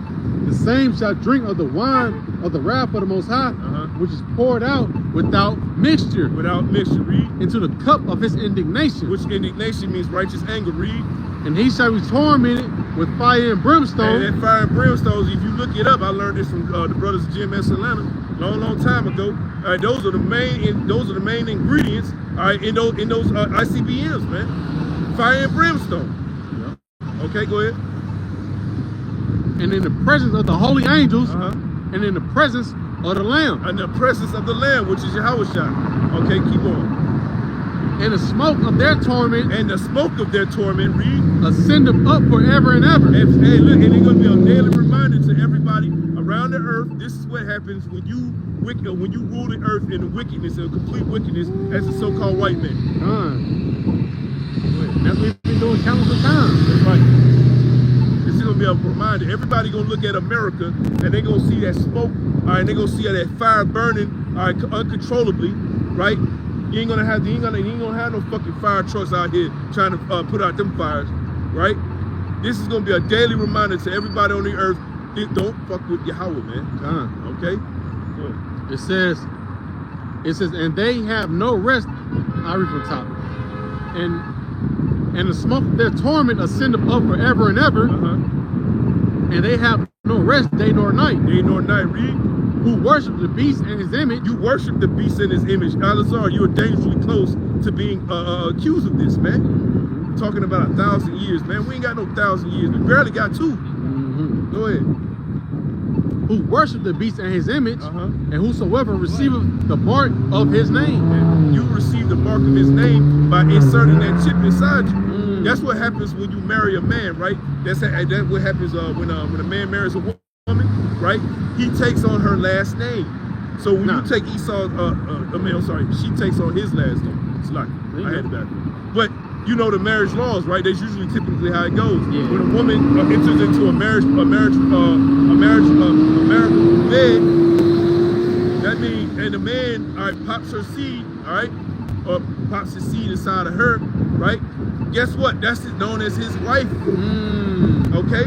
The same shall drink of the wine of the wrath of the Most High, which is poured out without mixture. Without mixture, read. Into the cup of his indignation. Which indignation means righteous anger, read. And he shall be tormented with fire and brimstone. And that fire and brimstone, if you look it up, I learned this from the brothers of GMS Atlanta, long time ago. All right, those are the main ingredients. All right, in those ICBMs, man. Fire and brimstone. Yeah. Okay, go ahead. And in the presence of the holy angels, and in the presence of the Lamb. And the presence of the Lamb, which is Yahweh Shah. Okay, keep on. And the smoke of their torment. And the smoke of their torment, read. Ascend them up forever and ever. And hey, look, and it's going to be a daily reminder to everybody around the earth. This is what happens when you rule the earth in the wickedness and complete wickedness as a so-called white man. That's what we've been doing countless times. That's right. This is gonna be a reminder. Everybody gonna look at America and they gonna see that smoke, all right, and they gonna see that fire burning, all right, uncontrollably, right? You ain't gonna have no fucking fire trucks out here trying to put out them fires, right? This is gonna be a daily reminder to everybody on the earth. Don't fuck with Yahweh, man. Okay? Good. It says, and they have no rest. I read from the top. And the smoke of their torment ascendeth up forever and ever. And they have no rest day nor night. Day nor night, read. Who worship the beast and his image. You worship the beast and his image. Alazar, you're dangerously close to being accused of this, man. We're talking about 1,000 years, man. We ain't got no 1,000 years. We barely got 2. Go ahead. Who worship the beast and his image, and whosoever receiveth the mark of his name. And you receive the mark of his name by inserting that chip inside you. That's what happens when you marry a man, right? That's what happens when a man marries a woman, right? He takes on her last name. So when you take Esau's, she takes on his last name. It's like, I had it backwards. But you know the marriage laws, right? That's usually typically how it goes. Yeah. When a woman enters into a marital bed, that means, and the man, all right, pops her seed, all right, or pops his seed inside of her, right? Guess what? That's known as his wife. Okay?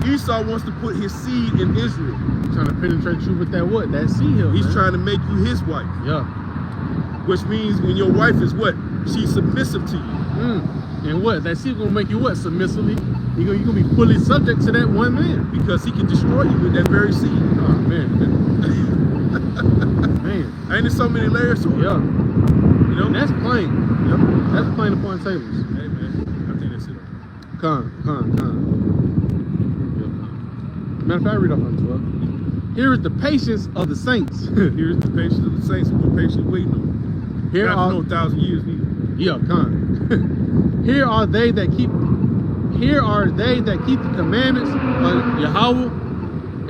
Esau wants to put his seed in Israel. He's trying to penetrate you with that what? That seed hill. He's trying to make you his wife. Yeah. Which means when your wife is what? She's submissive to you. And what? That seed gonna make you what? Submissively? You're gonna be fully subject to that one man. Because he can destroy you with that very seed. Oh man. Man. Ain't there so many layers to it? Yeah. You know? And that's plain. Yep. That's plain upon tables. Hey man, I think that's it. Con. Matter of fact, read off on 12. Here is the patience of the saints. Here's the patience of the saints. We're patient waiting on. Here Not are for no 1,000 years neither. yeah, con. Here are they that keep the commandments of Yahweh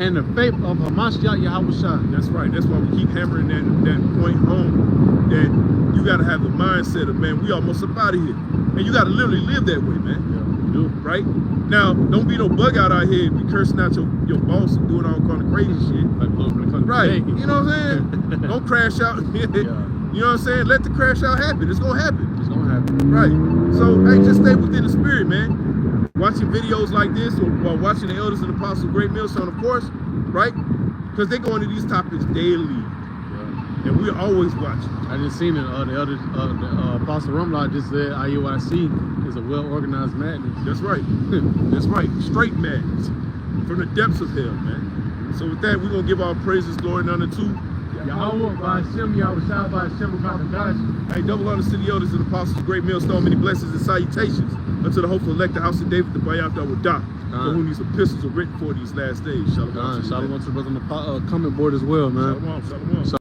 and the faith of Hamashiach Yahweh Shai. That's right. That's why we keep hammering that point home. That you got to have the mindset of, man, we almost up out of here. And you got to literally live that way, man. Yeah, you do. Right? Now, don't be no bug out here and be cursing out your boss and doing all kind of crazy shit. Like when it comes to Right. taking. You know what I'm saying? Don't crash out. Yeah. You know what I'm saying? Let the crash out happen. It's going to happen. It's gonna happen. Right. So, hey, just stay within the spirit, man. Watching videos like this or while watching the Elders and Apostles Great Millstone, of course, right? Because they go into these topics daily. Yeah. And we're always watching. I just seen it. The elders, the Apostle Rumlock just said IUIC is a well-organized madness. That's right. That's right. Straight madness from the depths of hell, man. So with that, we're gonna give our praises, glory, and honor to Yahweh by Hashem, Yahweh Shai by Hashem, Kakadash. hey, double honor to the Elders and Apostles of Great Millstone. Many blessings and salutations unto the hopeful elect, the house of David, the Bayat Dah, for whom these epistles are written for these last days. Shalom. Shalom to the brother on the comment board as well, man. Shalom. Shalom.